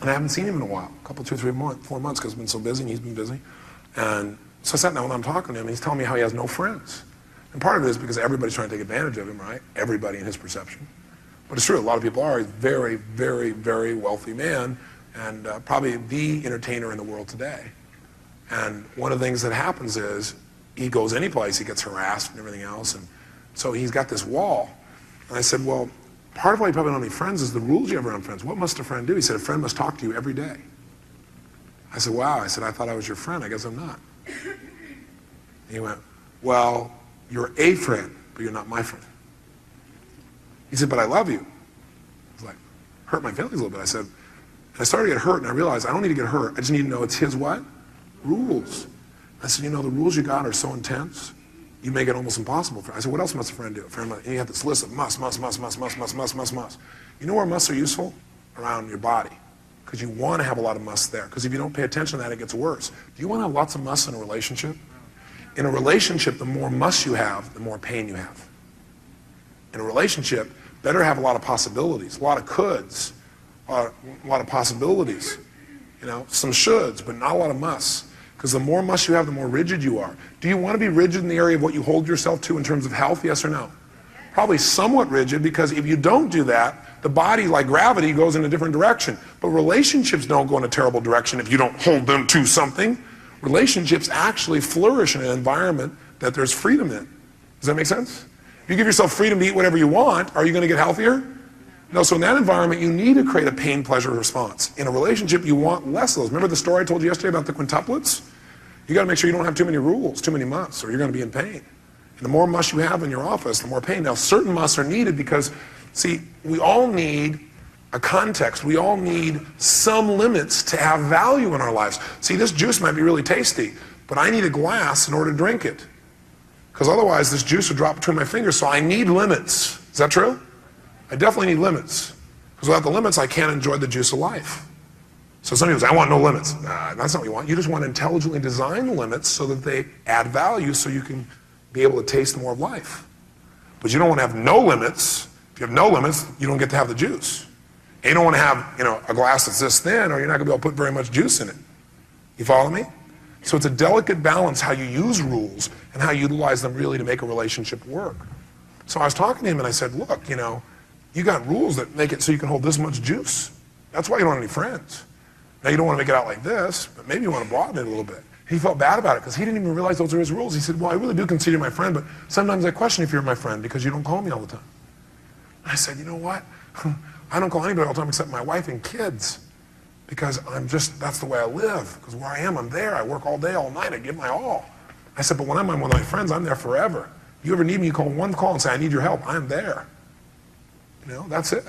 And I haven't seen him in a while, a couple, 2, 3 months, 4 months, because he's been so busy and he's been busy. And so I sat down when I'm talking to him, and he's telling me how he has no friends. And part of it is because everybody's trying to take advantage of him, right? Everybody in his perception. But it's true, a lot of people are. He's a very, very, very wealthy man, and probably the entertainer in the world today. And one of the things that happens is he goes any place, he gets harassed and everything else. And so he's got this wall. And I said, well, part of why you probably don't have any friends is the rules you have around friends. What must a friend do? He said, a friend must talk to you every day. I said, wow. I said, I thought I was your friend. I guess I'm not. And he went, well, you're a friend, but you're not my friend. He said, but I love you. I was like, hurt my feelings a little bit. I said, and I started to get hurt, and I realized I don't need to get hurt. I just need to know it's his what? Rules. I said, you know, the rules you got are so intense. you make it almost impossible. I said, what else must a friend do? And you have this list of must. You know where musts are useful? Around your body. Because you want to have a lot of musts there. Because if you don't pay attention to that, it gets worse. Do you want to have lots of musts in a relationship? In a relationship, the more musts you have, the more pain you have. In a relationship, better have a lot of possibilities, a lot of coulds, a lot of possibilities. You know, some shoulds, but not a lot of musts. Because the more musts you have, the more rigid you are. Do you want to be rigid in the area of what you hold yourself to in terms of health, yes or no? Probably somewhat rigid, because if you don't do that, the body, like gravity, goes in a different direction. But relationships don't go in a terrible direction if you don't hold them to something. Relationships actually flourish in an environment that there's freedom in. Does that make sense? If you give yourself freedom to eat whatever you want, are you going to get healthier? No, so in that environment, you need to create a pain-pleasure response. In a relationship, you want less of those. Remember the story I told you yesterday about the quintuplets? You got to make sure you don't have too many rules, too many musts, or you're going to be in pain. And the more musts you have in your office, the more pain. Now, certain musts are needed because, see, we all need a context. We all need some limits to have value in our lives. See, this juice might be really tasty, but I need a glass in order to drink it. Because otherwise, this juice would drop between my fingers, so I need limits. Is that true? I definitely need limits. Because without the limits, I can't enjoy the juice of life. So some people say, I want no limits. Nah, that's not what you want. You just want to intelligently design the limits so that they add value so you can be able to taste more of life. But you don't want to have no limits. If you have no limits, you don't get to have the juice. And you don't want to have, a glass that's this thin, or you're not going to be able to put very much juice in it. You follow me? So it's a delicate balance how you use rules and how you utilize them really to make a relationship work. So I was talking to him and I said, look, you got rules that make it so you can hold this much juice. That's why you don't have any friends. Now you don't want to make it out like this, but maybe you want to broaden it a little bit. He felt bad about it because he didn't even realize those are his rules. He said, well, I really do consider you my friend, but sometimes I question if you're my friend because you don't call me all the time. I said, you know what? I don't call anybody all the time except my wife and kids because that's the way I live. Because where I am, I'm there. I work all day, all night. I give my all. I said, but when I'm with my friends, I'm there forever. You ever need me, you call one call and say, I need your help. I'm there. That's it.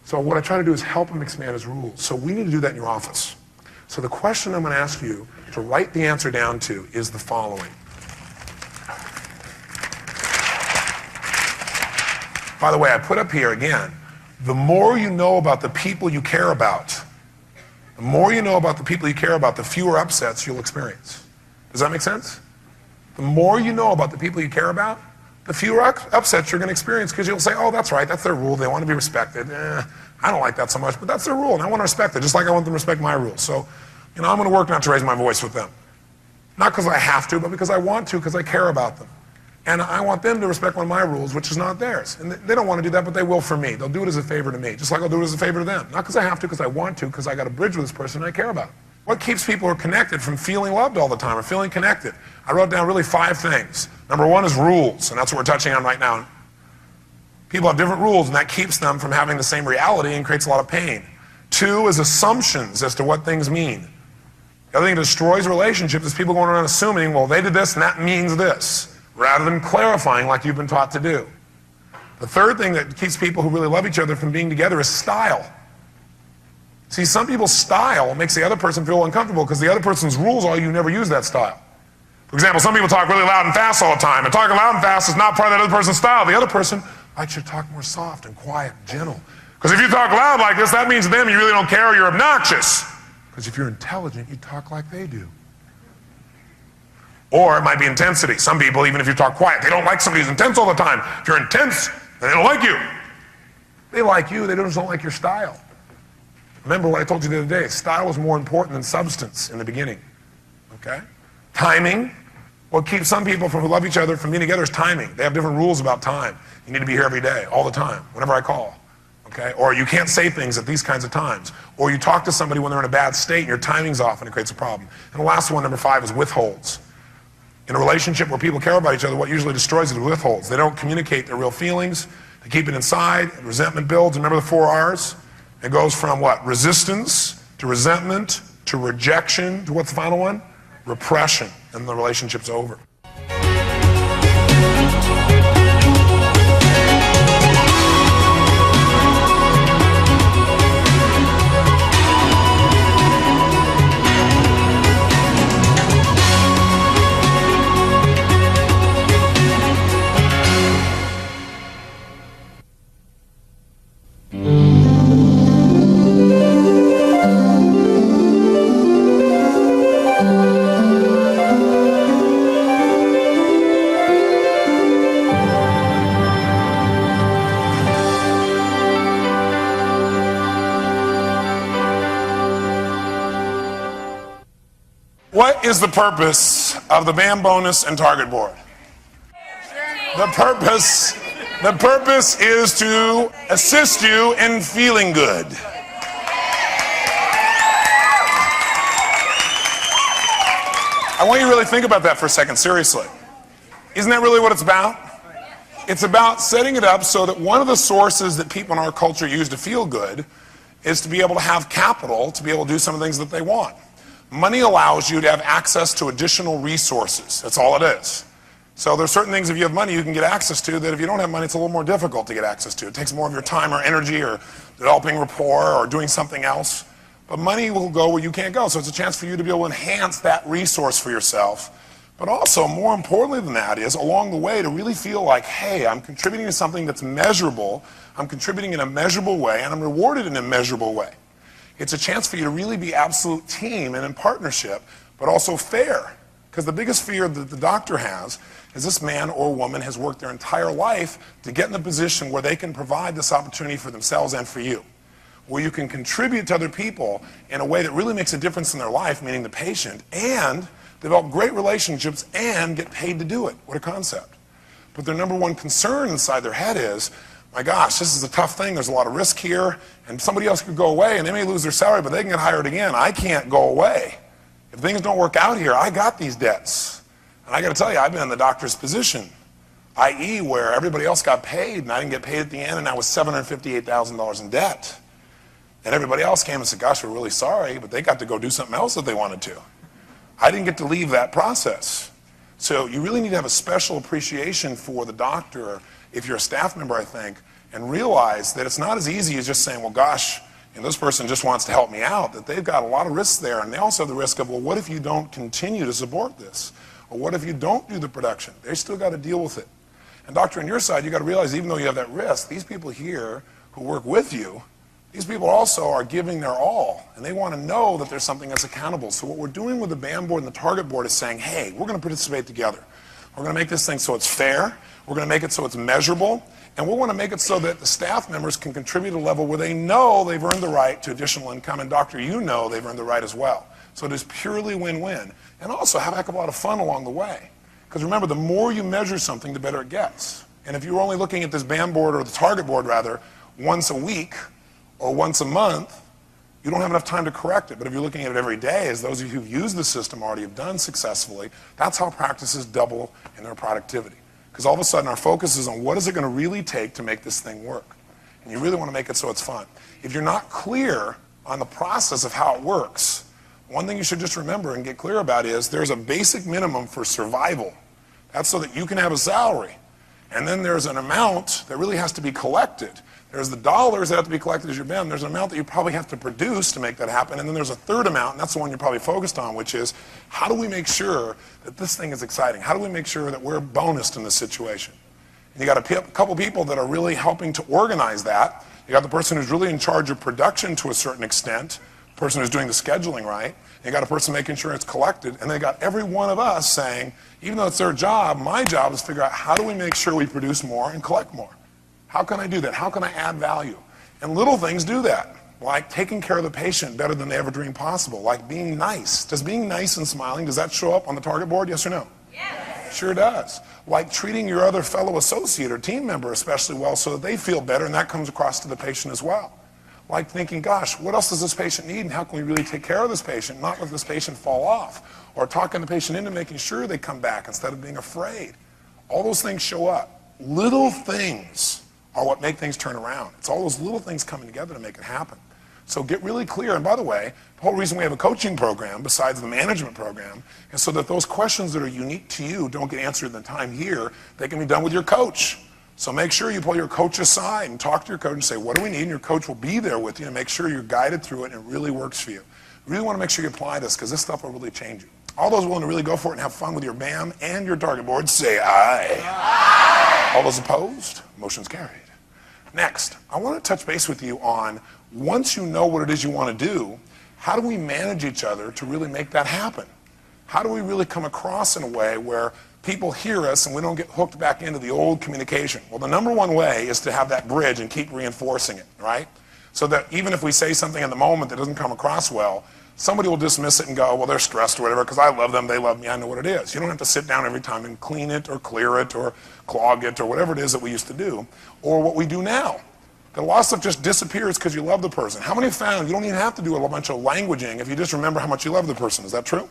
So what I try to do is help him expand his rules. So we need to do that in your office. So the question I'm going to ask you to write the answer down to is the following. By the way, I put up here again, the more you know about the people you care about, the fewer upsets you'll experience. Does that make sense? The more you know about the people you care about, the fewer upsets you're going to experience because you'll say, oh, that's right, that's their rule. They want to be respected. I don't like that so much, but that's their rule, and I want to respect it, just like I want them to respect my rules. So, I'm going to work not to raise my voice with them. Not because I have to, but because I want to, because I care about them. And I want them to respect one of my rules, which is not theirs. And they don't want to do that, but they will for me. They'll do it as a favor to me, just like I'll do it as a favor to them. Not because I have to, because I want to, because I got a bridge with this person and I care about them. What keeps people who are connected from feeling loved all the time or feeling connected? I wrote down really 5 things. Number 1 is rules, and that's what we're touching on right now. People have different rules, and that keeps them from having the same reality and creates a lot of pain. 2 is assumptions as to what things mean. The other thing that destroys relationships is people going around assuming, well, they did this and that means this, rather than clarifying like you've been taught to do. The third thing that keeps people who really love each other from being together is style. See, some people's style makes the other person feel uncomfortable because the other person's rules are you never use that style. For example, some people talk really loud and fast all the time, and talking loud and fast is not part of that other person's style. The other person likes you to talk more soft and quiet and gentle. Because if you talk loud like this, that means to them you really don't care or you're obnoxious. Because if you're intelligent, you talk like they do. Or it might be intensity. Some people, even if you talk quiet, they don't like somebody who's intense all the time. If you're intense, then they don't like you. They like you, they just don't like your style. Remember what I told you the other day, style is more important than substance in the beginning, okay? Timing, what keeps some people who love each other from being together is timing. They have different rules about time. You need to be here every day, all the time, whenever I call, okay? Or you can't say things at these kinds of times. Or you talk to somebody when they're in a bad state and your timing's off and it creates a problem. And the last one, number 5, is withholds. In a relationship where people care about each other, what usually destroys it is withholds. They don't communicate their real feelings, they keep it inside, resentment builds. Remember the 4 R's? It goes from what? Resistance, to resentment, to rejection, to what's the final one? Repression, and the relationship's over. What is the purpose of the BAM bonus and target board? The purpose is to assist you in feeling good. I want you to really think about that for a second, seriously. Isn't that really what it's about? It's about setting it up so that one of the sources that people in our culture use to feel good is to be able to have capital to be able to do some of the things that they want. Money allows you to have access to additional resources. That's all it is. So there's certain things if you have money you can get access to that if you don't have money it's a little more difficult to get access to. It takes more of your time or energy or developing rapport or doing something else. But money will go where you can't go. So it's a chance for you to be able to enhance that resource for yourself. But also, more importantly than that is, along the way, to really feel like, hey, I'm contributing to something that's measurable, I'm contributing in a measurable way, and I'm rewarded in a measurable way. It's a chance for you to really be absolute team and in partnership, but also fair. Because the biggest fear that the doctor has is this man or woman has worked their entire life to get in a position where they can provide this opportunity for themselves and for you. Where you can contribute to other people in a way that really makes a difference in their life, meaning the patient, and develop great relationships and get paid to do it. What a concept. But their number one concern inside their head is, my gosh, this is a tough thing, there's a lot of risk here, and somebody else could go away and they may lose their salary, but they can get hired again. I can't go away. If things don't work out here, I got these debts. And I gotta tell you, I've been in the doctor's position, i.e. where everybody else got paid and I didn't get paid at the end and I was $758,000 in debt. And everybody else came and said, gosh, we're really sorry, but they got to go do something else that they wanted to. I didn't get to leave that process. So you really need to have a special appreciation for the doctor, if you're a staff member, I think, and realize that it's not as easy as just saying, well, gosh, this person just wants to help me out, that they've got a lot of risks there, and they also have the risk of, well, what if you don't continue to support this? Or what if you don't do the production? They still got to deal with it. And doctor, on your side, you got to realize, even though you have that risk, these people here who work with you, these people also are giving their all, and they want to know that there's something that's accountable. So what we're doing with the BAM board and the target board is saying, hey, we're going to participate together. We're going to make this thing so it's fair. We're going to make it so it's measurable. And we want to make it so that the staff members can contribute at a level where they know they've earned the right to additional income. And doctor, you know they've earned the right as well. So it is purely win-win. And also have a heck of a lot of fun along the way. Because remember, the more you measure something, the better it gets. And if you're only looking at this BAM board, or the target board rather, once a week, or once a month, you don't have enough time to correct it. But if you're looking at it every day, as those of you who've used the system already have done successfully, that's how practices double in their productivity. Because all of a sudden our focus is on what is it going to really take to make this thing work. And you really want to make it so it's fun. If you're not clear on the process of how it works, one thing you should just remember and get clear about is there's a basic minimum for survival. That's so that you can have a salary. And then there's an amount that really has to be collected. There's the dollars that have to be collected as your BAM. There's an amount that you probably have to produce to make that happen. And then there's a third amount, and that's the one you're probably focused on, which is how do we make sure that this thing is exciting? How do we make sure that we're bonused in this situation? And you got a couple people that are really helping to organize that. You got the person who's really in charge of production to a certain extent, the person who's doing the scheduling right. You got a person making sure it's collected, and they got every one of us saying, even though it's their job, my job is to figure out how do we make sure we produce more and collect more? How can I do that? How can I add value? And little things do that, like taking care of the patient better than they ever dreamed possible, like being nice. Does being nice and smiling, does that show up on the target board, yes or no? Yes. Sure does. Like treating your other fellow associate or team member especially well so that they feel better, and that comes across to the patient as well. Like thinking, gosh, what else does this patient need, and how can we really take care of this patient, not let this patient fall off, or talking the patient into making sure they come back instead of being afraid. All those things show up. Little things are what make things turn around. It's all those little things coming together to make it happen. So get really clear. And by the way, the whole reason we have a coaching program besides the management program is so that those questions that are unique to you don't get answered in the time here. They can be done with your coach. So make sure you pull your coach aside and talk to your coach and say, what do we need? And your coach will be there with you and make sure you're guided through it and it really works for you. You really want to make sure you apply this because this stuff will really change you. All those willing to really go for it and have fun with your BAM and your target board, say aye. Aye. All those opposed, motion's carried. Next, I want to touch base with you on, once you know what it is you want to do, how do we manage each other to really make that happen? How do we really come across in a way where people hear us and we don't get hooked back into the old communication? Well, the number one way is to have that bridge and keep reinforcing it, right? So that even if we say something in the moment that doesn't come across well, Somebody will dismiss it and go, well, they're stressed or whatever because I love them, they love me, I know what it is. You don't have to sit down every time and clean it or clear it or clog it or whatever it is that we used to do or what we do now. That a lot of stuff just disappears because you love the person. How many have found you don't even have to do a bunch of languaging if you just remember how much you love the person? Is that true?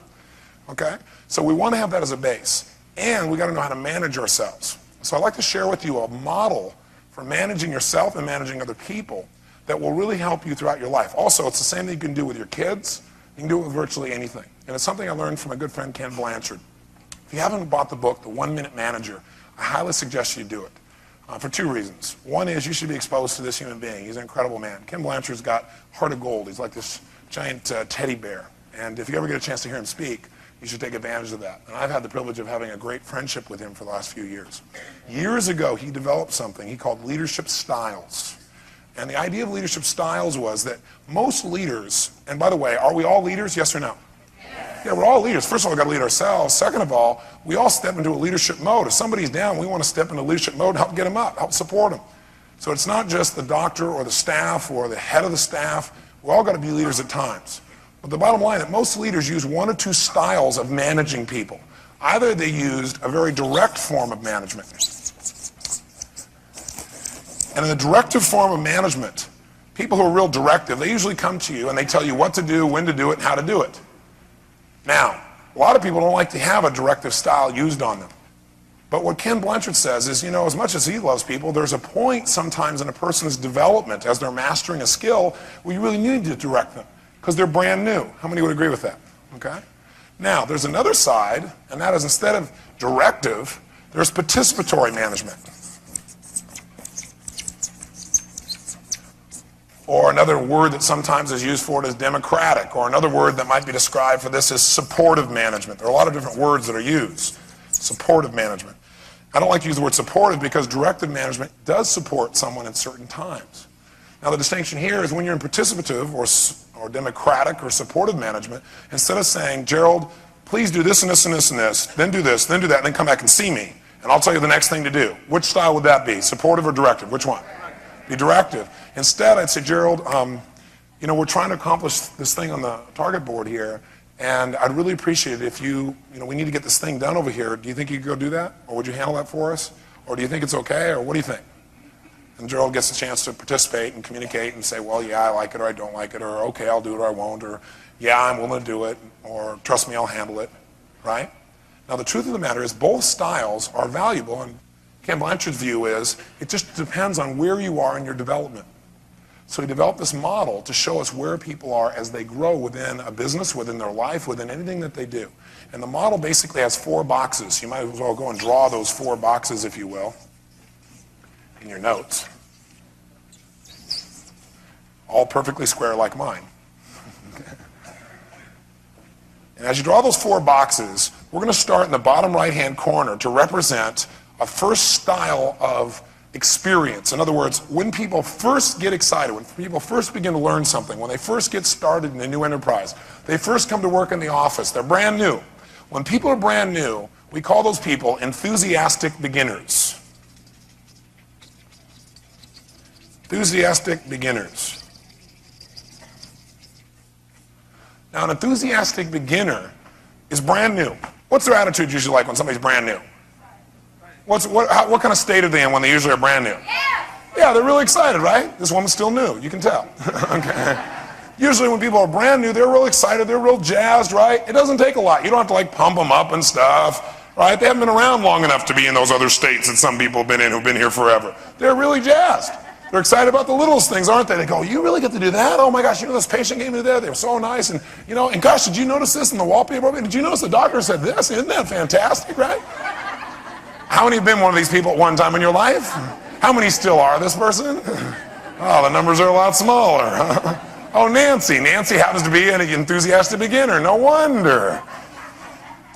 Okay? So we want to have that as a base. And we got to know how to manage ourselves. So I'd like to share with you a model for managing yourself and managing other people that will really help you throughout your life. Also, it's the same thing you can do with your kids. You can do it with virtually anything. And it's something I learned from my good friend Ken Blanchard. If you haven't bought the book, The 1 Minute Manager, I highly suggest you do it. For two reasons. One is you should be exposed to this human being. He's an incredible man. Ken Blanchard's got heart of gold. He's like this giant teddy bear. And if you ever get a chance to hear him speak, you should take advantage of that. And I've had the privilege of having a great friendship with him for the last few years. Years ago, he developed something he called leadership styles. And the idea of leadership styles was that most leaders, and by the way, are we all leaders, yes or no? Yeah, we're all leaders. First of all, we've got to lead ourselves. Second of all, we all step into a leadership mode. If somebody's down, we want to step into leadership mode and help get them up, help support them. So it's not just the doctor or the staff or the head of the staff. We all got to be leaders at times. But the bottom line is that most leaders use one or two styles of managing people. Either they used a very direct form of management. And in the directive form of management, people who are real directive, they usually come to you and they tell you what to do, when to do it, and how to do it. Now, a lot of people don't like to have a directive style used on them. But what Ken Blanchard says is, you know, as much as he loves people, there's a point sometimes in a person's development as they're mastering a skill where you really need to direct them because they're brand new. How many would agree with that? Okay? Now, there's another side, and that is instead of directive, there's participatory management. Or another word that sometimes is used for it is democratic, or another word that might be described for this is supportive management. There are a lot of different words that are used. Supportive management. I don't like to use the word supportive because directive management does support someone at certain times. Now the distinction here is when you're in participative or democratic or supportive management, instead of saying, Gerald, please do this and this and this and this, then do this, then do that, and then come back and see me, and I'll tell you the next thing to do. Which style would that be? Supportive or directive? Which one? Be directive. Instead, I'd say, Gerald, you know, we're trying to accomplish this thing on the target board here, and I'd really appreciate it if you know, we need to get this thing done over here. Do you think you could go do that? Or would you handle that for us? Or do you think it's okay? Or what do you think? And Gerald gets a chance to participate and communicate and say, well, yeah, I like it, or I don't like it, or okay, I'll do it, or I won't, or yeah, I'm willing to do it, or trust me, I'll handle it, right? Now, the truth of the matter is both styles are valuable, and Ken Blanchard's view is it just depends on where you are in your development. So he developed this model to show us where people are as they grow within a business, within their life, within anything that they do. And the model basically has 4 boxes. You might as well go and draw those 4 boxes, if you will, in your notes. All perfectly square like mine. And as you draw those 4 boxes, we're going to start in the bottom right-hand corner to represent a first style of experience. In other words, when people first get excited, when people first begin to learn something, when they first get started in a new enterprise, they first come to work in the office, they're brand new. When people are brand new, we call those people enthusiastic beginners. Enthusiastic beginners. Now, an enthusiastic beginner is brand new. What's their attitude usually like when somebody's brand new? What kind of state are they in when they usually are brand new? Yeah, they're really excited, right? This woman's still new, you can tell. Okay. Usually when people are brand new, they're real excited, they're real jazzed, right? It doesn't take a lot. You don't have to like pump them up and stuff, right? They haven't been around long enough to be in those other states that some people have been in who've been here forever. They're really jazzed. They're excited about the littlest things, aren't they? They go, you really get to do that? Oh my gosh, you know this patient came in there, they were so nice, and you know, and gosh, did you notice this in the wallpaper? Did you notice the doctor said this? Isn't that fantastic, right? How many have been one of these people at one time in your life? How many still are this person? Oh, the numbers are a lot smaller. Oh, Nancy. Nancy happens to be an enthusiastic beginner. No wonder.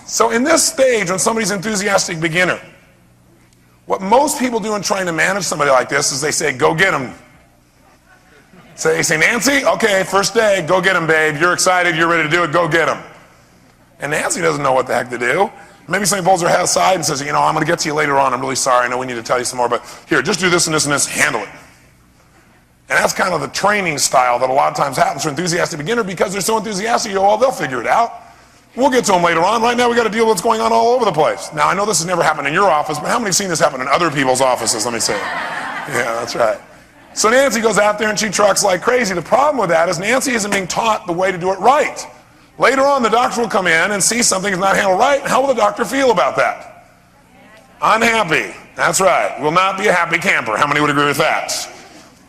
So in this stage, when somebody's an enthusiastic beginner, what most people do in trying to manage somebody like this is they say, go get them. So they say, Nancy, okay, first day, go get them, babe. You're excited, you're ready to do it, go get them. And Nancy doesn't know what the heck to do. Maybe somebody pulls her head aside and says, you know, I'm going to get to you later on. I'm really sorry. I know we need to tell you some more, but here, just do this and this and this. Handle it. And that's kind of the training style that a lot of times happens for enthusiastic beginner, because they're so enthusiastic, you go, well, they'll figure it out. We'll get to them later on. Right now, we got to deal with what's going on all over the place. Now, I know this has never happened in your office, but how many have seen this happen in other people's offices? Let me say. Yeah, that's right. So Nancy goes out there and she trucks like crazy. The problem with that is Nancy isn't being taught the way to do it right. Later on, the doctor will come in and see something is not handled right, and how will the doctor feel about that? Unhappy. That's right. Will not be a happy camper. How many would agree with that?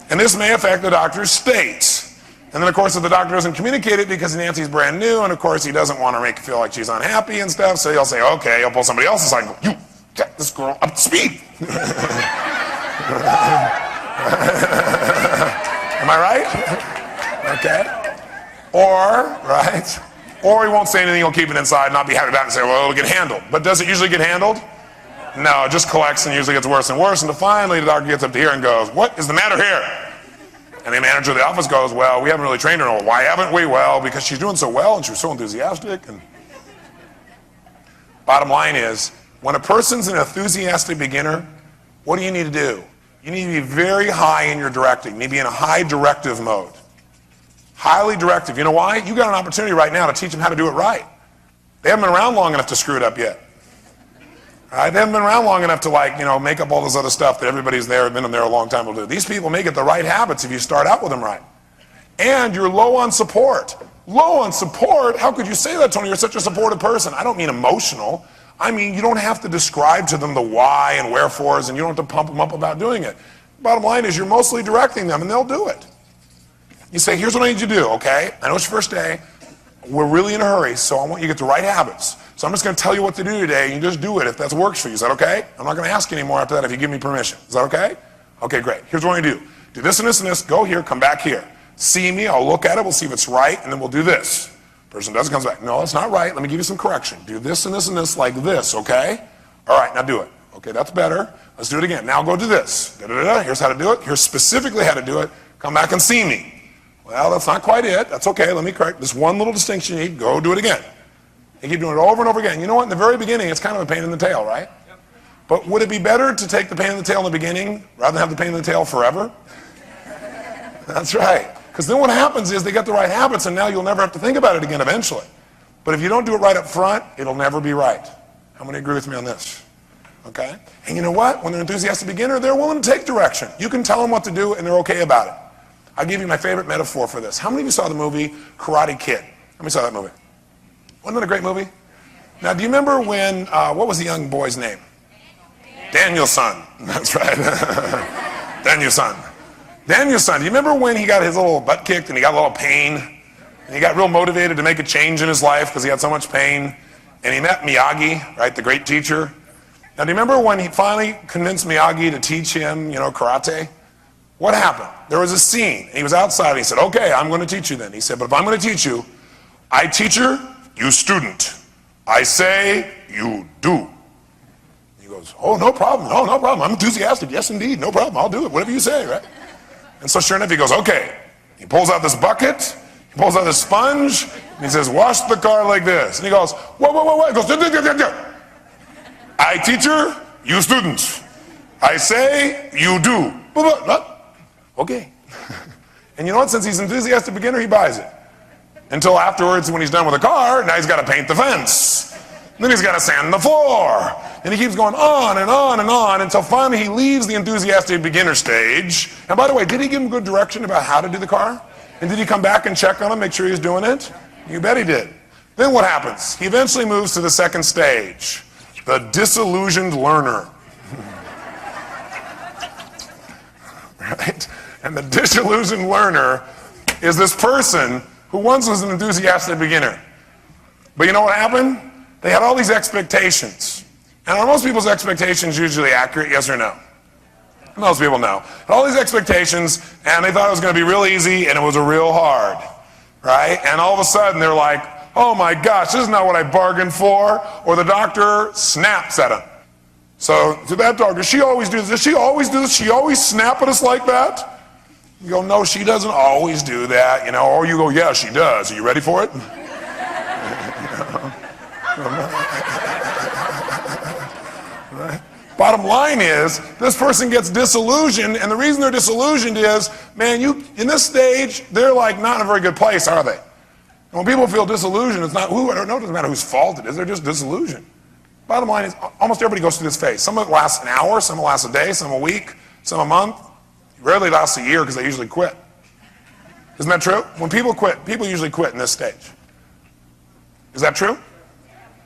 And this may affect the doctor's state. And then, of course, if the doctor doesn't communicate it because Nancy's brand new, and of course he doesn't want to make her feel like she's unhappy and stuff, so he'll say, okay, he'll pull somebody else aside and go, you get this girl up to speed. Am I right? Okay. Or he won't say anything, he'll keep it inside, not be happy about it, and say, well, it'll get handled. But does it usually get handled? No, it just collects and usually gets worse and worse, until finally the doctor gets up to here and goes, what is the matter here? And the manager of the office goes, well, we haven't really trained her. Why haven't we? Well, because she's doing so well and she was so enthusiastic. And bottom line is, when a person's an enthusiastic beginner, what do you need to do? You need to be very high in your directing. You need to be in a high directive mode. Highly directive. You know why? You got an opportunity right now to teach them how to do it right. They haven't been around long enough to screw it up yet. Right? They haven't been around long enough to make up all this other stuff that everybody's there, been in there a long time will do. These people may get the right habits if you start out with them right. And you're low on support. Low on support? How could you say that, Tony? You're such a supportive person. I don't mean emotional. I mean, you don't have to describe to them the why and wherefores, and you don't have to pump them up about doing it. Bottom line is, you're mostly directing them, and they'll do it. You say, here's what I need you to do, okay? I know it's your first day. We're really in a hurry, so I want you to get the right habits. So I'm just going to tell you what to do today, and you just do it if that works for you. Is that okay? I'm not going to ask you anymore after that if you give me permission. Is that okay? Okay, great. Here's what I'm going to do. Do this and this and this. Go here. Come back here. See me. I'll look at it. We'll see if it's right, and then we'll do this. Person does it, comes back. No, it's not right. Let me give you some correction. Do this and this and this like this, okay? All right, now do it. Okay, that's better. Let's do it again. Now go do this. Da-da-da-da. Here's how to do it. Here's specifically how to do it. Come back and see me. Well, that's not quite it. That's okay. Let me correct this one little distinction you need. Go do it again. And keep doing it over and over again. You know what? In the very beginning, it's kind of a pain in the tail, right? Yep. But would it be better to take the pain in the tail in the beginning rather than have the pain in the tail forever? That's right. Because then what happens is they get the right habits, and now you'll never have to think about it again eventually. But if you don't do it right up front, it'll never be right. How many agree with me on this? Okay? And you know what? When they're an enthusiastic beginner, they're willing to take direction. You can tell them what to do, and they're okay about it. I'll give you my favorite metaphor for this. How many of you saw the movie Karate Kid? How many saw that movie? Wasn't it a great movie? Now, do you remember when, what was the young boy's name? Daniel-san. That's right. Daniel-san. Daniel-san, do you remember when he got his little butt kicked and he got a little pain? And he got real motivated to make a change in his life because he had so much pain. And he met Miyagi, right, the great teacher. Now, do you remember when he finally convinced Miyagi to teach him, karate? What happened? There was a scene. He was outside and he said, okay, I'm going to teach you then. He said, but if I'm going to teach you, I teacher, you student. I say, you do. He goes, oh, no problem. Oh, no problem. I'm enthusiastic. Yes, indeed. No problem. I'll do it. Whatever you say, right? And so sure enough, he goes, okay. He pulls out this bucket. He pulls out this sponge. And he says, wash the car like this. And he goes, whoa. He goes, I teacher, you student. I say, you do. Okay. And you know what? Since he's an enthusiastic beginner, he buys it. Until afterwards, when he's done with the car, now he's got to paint the fence. Then he's got to sand the floor. And he keeps going on and on and on until finally he leaves the enthusiastic beginner stage. And by the way, did he give him good direction about how to do the car? And did he come back and check on him, make sure he was doing it? You bet he did. Then what happens? He eventually moves to the second stage, the disillusioned learner. Right? And the disillusioned learner is this person who once was an enthusiastic beginner. But you know what happened? They had all these expectations. And are most people's expectations usually accurate, yes or no? Most people know. Had all these expectations, and they thought it was going to be real easy, and it was real hard. Right? And all of a sudden, they're like, oh my gosh, this is not what I bargained for. Or the doctor snaps at them. So, to that doctor, does she always do this? Does she always do this? She always snap at us like that? You go, no, she doesn't always do that, Or you go, yeah, she does. Are you ready for it? Bottom line is, this person gets disillusioned, and the reason they're disillusioned is, man, in this stage, they're like not in a very good place, are they? And when people feel disillusioned, it's not it doesn't matter whose fault it is, they're just disillusioned. Bottom line is, almost everybody goes through this phase. Some of it lasts an hour, some of it lasts a day, some a week, some a month. It rarely lasts a year because they usually quit. Isn't that true? When people quit, people usually quit in this stage. Is that true?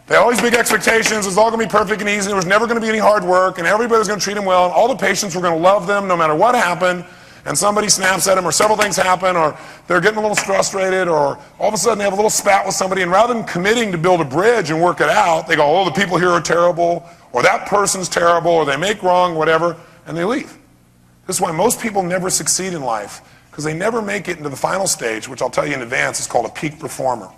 They have all these big expectations, it's all going to be perfect and easy, there was never going to be any hard work, and everybody's going to treat them well, and all the patients were going to love them no matter what happened, and somebody snaps at them, or several things happen, or they're getting a little frustrated, or all of a sudden they have a little spat with somebody, and rather than committing to build a bridge and work it out, they go, oh, the people here are terrible, or that person's terrible, or they make wrong, whatever, and they leave. This is why most people never succeed in life, because they never make it into the final stage, which I'll tell you in advance is called a peak performer.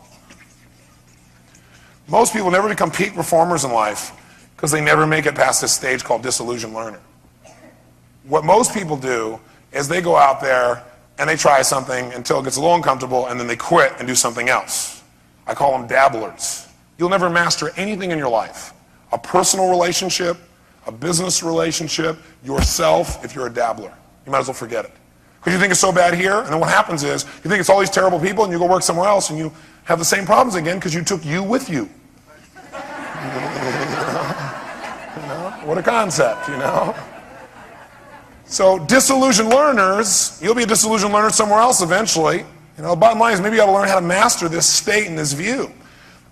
Most people never become peak performers in life because they never make it past this stage called disillusioned learner. What most people do is they go out there and they try something until it gets a little uncomfortable, and then they quit and do something else. I call them dabblers. You'll never master anything in your life. A personal relationship, a business relationship, yourself, if you're a dabbler. You might as well forget it. Because you think it's so bad here, and then what happens is, you think it's all these terrible people, and you go work somewhere else, and you have the same problems again because you took you with you. What a concept, So disillusioned learners, you'll be a disillusioned learner somewhere else eventually. Bottom line is maybe you got to learn how to master this state and this view.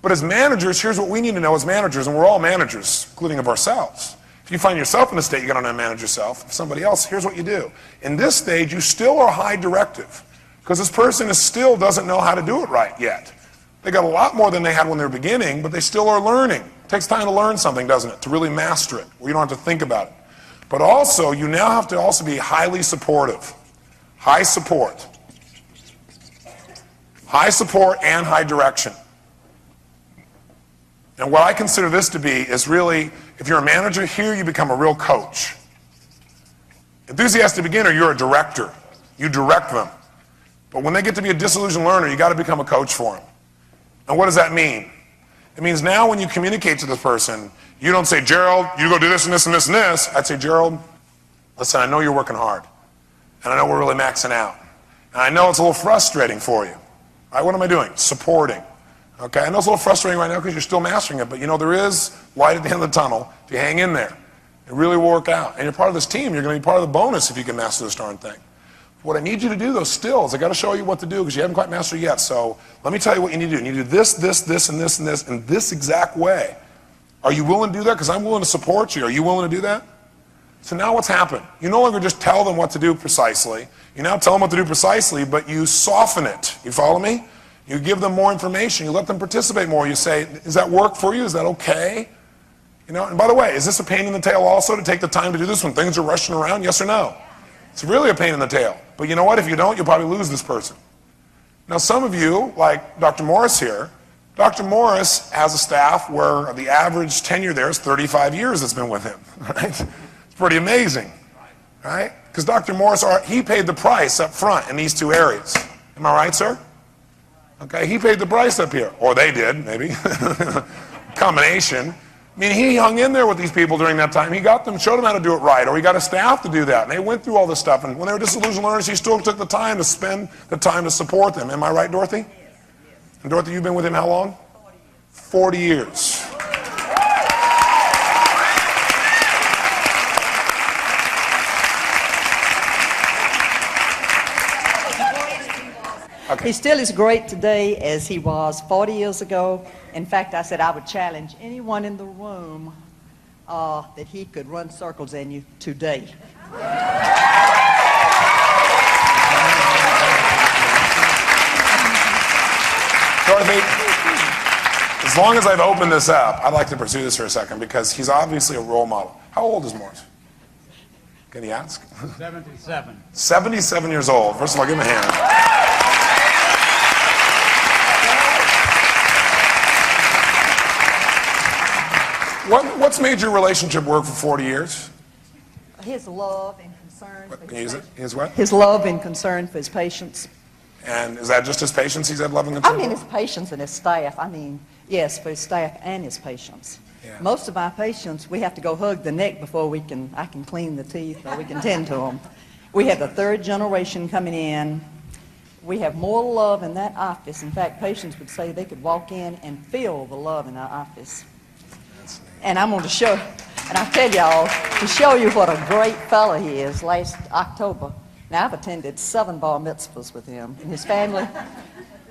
But as managers, here's what we need to know as managers, and we're all managers, including of ourselves. If you find yourself in a state you got to manage yourself. If somebody else, here's what you do. In this stage, you still are high directive because this person still doesn't know how to do it right yet. They got a lot more than they had when they were beginning, but they still are learning. It takes time to learn something, doesn't it? To really master it, where you don't have to think about it. But also, you now have to also be highly supportive. High support. High support and high direction. And what I consider this to be is really, if you're a manager here, you become a real coach. Enthusiastic beginner, you're a director. You direct them. But when they get to be a disillusioned learner, you got to become a coach for them. And what does that mean? It means now when you communicate to this person, you don't say, Gerald, you go do this and this and this and this. I'd say, Gerald, listen, I know you're working hard. And I know we're really maxing out. And I know it's a little frustrating for you. All right, what am I doing? Supporting. Okay, I know it's a little frustrating right now because you're still mastering it, but there is light at the end of the tunnel if you hang in there. It really will work out. And you're part of this team. You're going to be part of the bonus if you can master this darn thing. What I need you to do, though, still, is I got to show you what to do because you haven't quite mastered it yet. So let me tell you what you need to do. You need to do this, this, this, and this, and this, in this exact way. Are you willing to do that? Because I'm willing to support you. Are you willing to do that? So now what's happened? You no longer just tell them what to do precisely. You now tell them what to do precisely, but you soften it. You follow me? You give them more information. You let them participate more. You say, does that work for you? Is that okay? And by the way, is this a pain in the tail also to take the time to do this when things are rushing around? Yes or no? It's really a pain in the tail. But you know what? If you don't, you'll probably lose this person. Now, some of you, like Dr. Morris here, Dr. Morris has a staff where the average tenure there is 35 years that's been with him. Right? It's pretty amazing. Right? Because Dr. Morris, he paid the price up front in these two areas. Am I right, sir? Okay, he paid the price up here. Or they did, maybe. Combination. I mean, he hung in there with these people during that time. He got them, showed them how to do it right, or he got a staff to do that. And they went through all this stuff. And when they were disillusioned learners, he still took the time to spend the time to support them. Am I right, Dorothy? Yes. And Dorothy, you've been with him how long? 40 years. Okay. He still is great today as he was 40 years ago. In fact, I said I would challenge anyone in the room that he could run circles in you today. Dorothy, as long as I've opened this up, I'd like to pursue this for a second because he's obviously a role model. How old is Morris? Can he ask? 77. 77 years old. First of all, give him a hand. What's made your relationship work for 40 years? His love and concern for Can you use it? His what? His love and concern for his patients. And is that just his patients he's had love and concern? I mean his patients and his staff. Yes, for his staff and his patients. Yeah. Most of our patients, we have to go hug the neck before I can clean the teeth or we can tend to them. We have the third generation coming in. We have more love in that office. In fact, patients would say they could walk in and feel the love in our office. And I'm going to show, and I tell y'all, to show you what a great fellow he is, last October. Now, I've attended 7 bar mitzvahs with him and his family.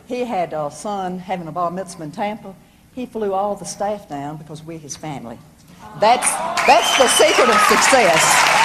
He had a son having a bar mitzvah in Tampa. He flew all the staff down because we're his family. That's the secret of success.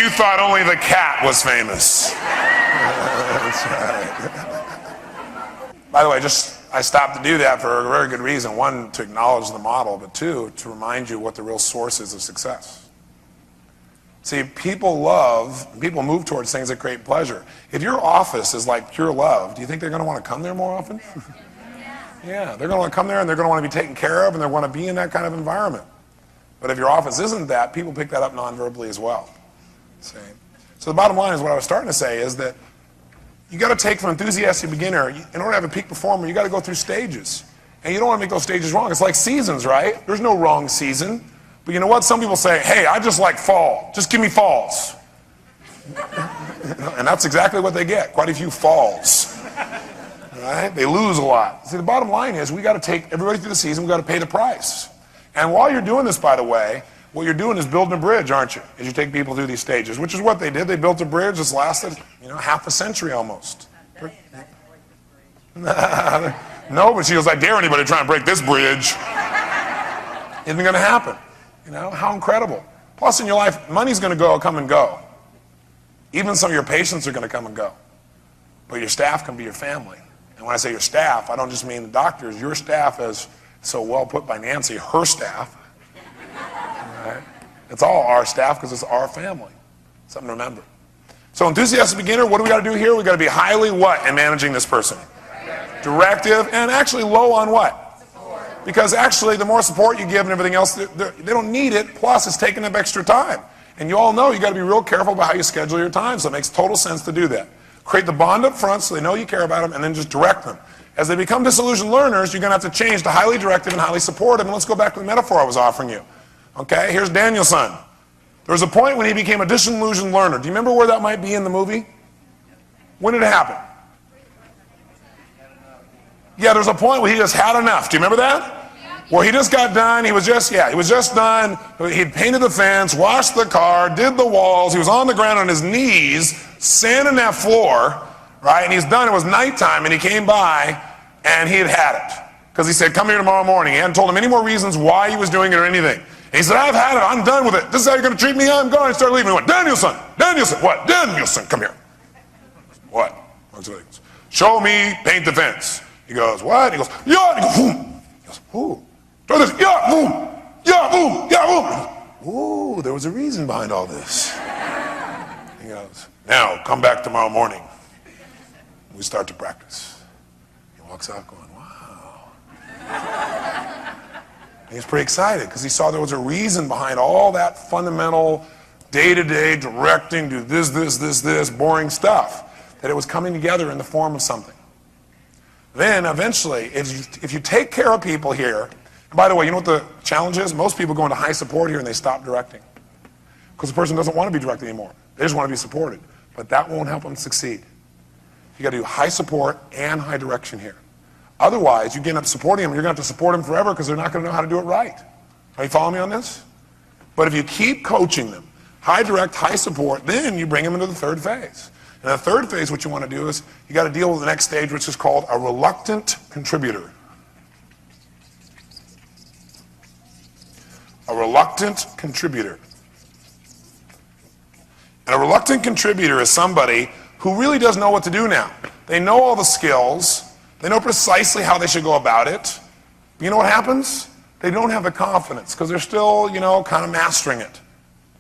Thought only the cat was famous. That's right. By the way, I stopped to do that for a very good reason. One, to acknowledge the model, but two, to remind you what the real source is of success. See, people move towards things that create pleasure. If your office is like pure love, do you think they're going to want to come there more often? Yeah, they're going to want to come there and they're going to want to be taken care of and they want to be in that kind of environment. But if your office isn't that, people pick that up non-verbally as well. See? So the bottom line is what I was starting to say is that you got to take from enthusiastic beginner, in order to have a peak performer, you got to go through stages. And you don't want to make those stages wrong. It's like seasons, right? There's no wrong season. But you know what? Some people say, hey, I just like fall. Just give me falls. And that's exactly what they get. Quite a few falls. Right? They lose a lot. See, the bottom line is we got to take everybody through the season. We got to pay the price. And while you're doing this, by the way, what you're doing is building a bridge, aren't you? As you take people through these stages, which is what they did. They built a bridge that's lasted, half a century almost. No, but she goes, I dare anybody to try and break this bridge. Isn't going to happen. How incredible. Plus in your life, money's going to come and go. Even some of your patients are going to come and go. But your staff can be your family. And when I say your staff, I don't just mean the doctors. Your staff is so well put by Nancy, her staff. Right? It's all our staff because it's our family. Something to remember. So enthusiastic beginner, what do we got to do here? We got to be highly what in managing this person? Directive, and actually low on what? Support. Because actually the more support you give and everything else, they don't need it, plus it's taking up extra time. And you all know you got to be real careful about how you schedule your time, so it makes total sense to do that. Create the bond up front so they know you care about them, and then just direct them. As they become disillusioned learners, you're going to have to change to highly directive and highly supportive. And let's go back to the metaphor I was offering you. Okay, here's Daniel's son. There was a point when he became a disillusioned learner. Do you remember where that might be in the movie? When did it happen? Yeah, there's a point where he just had enough. Do you remember that? Where he just got done. He was just done. He'd painted the fence, washed the car, did the walls. He was on the ground on his knees, sanding that floor, right? And he's done. It was nighttime, and he came by, and he had it. Because he said, come here tomorrow morning. He hadn't told him any more reasons why he was doing it or anything. And he said, I've had it. I'm done with it. This is how you're going to treat me? I'm going. He started leaving. He went, Danielson. What? Danielson, come here. What? Show me, paint the fence. He goes, what? He goes, yeah. He goes, boom. He goes, ooh. Try this. Yeah, boom. Yeah, boom. Yeah, boom. Ooh, there was a reason behind all this. He goes, now, come back tomorrow morning. We start to practice. He walks out going, wow. And he's pretty excited because he saw there was a reason behind all that fundamental day-to-day directing, do this, boring stuff, that it was coming together in the form of something. Then eventually, if you take care of people here, and by the way, you know what the challenge is? Most people go into high support here and they stop directing because the person doesn't want to be directed anymore. They just want to be supported. But that won't help them succeed. You got to do high support and high direction here. Otherwise, you end up supporting them. You're going to have to support them forever because they're not going to know how to do it right. Are you following me on this? But if you keep coaching them, high direct, high support, then you bring them into the third phase. And the third phase, what you want to do is you got to deal with the next stage, which is called a reluctant contributor. A reluctant contributor. And a reluctant contributor is somebody who really doesn't know what to do now. They know all the skills. They know precisely how they should go about it. You know what happens? They don't have the confidence because they're still, kind of mastering it.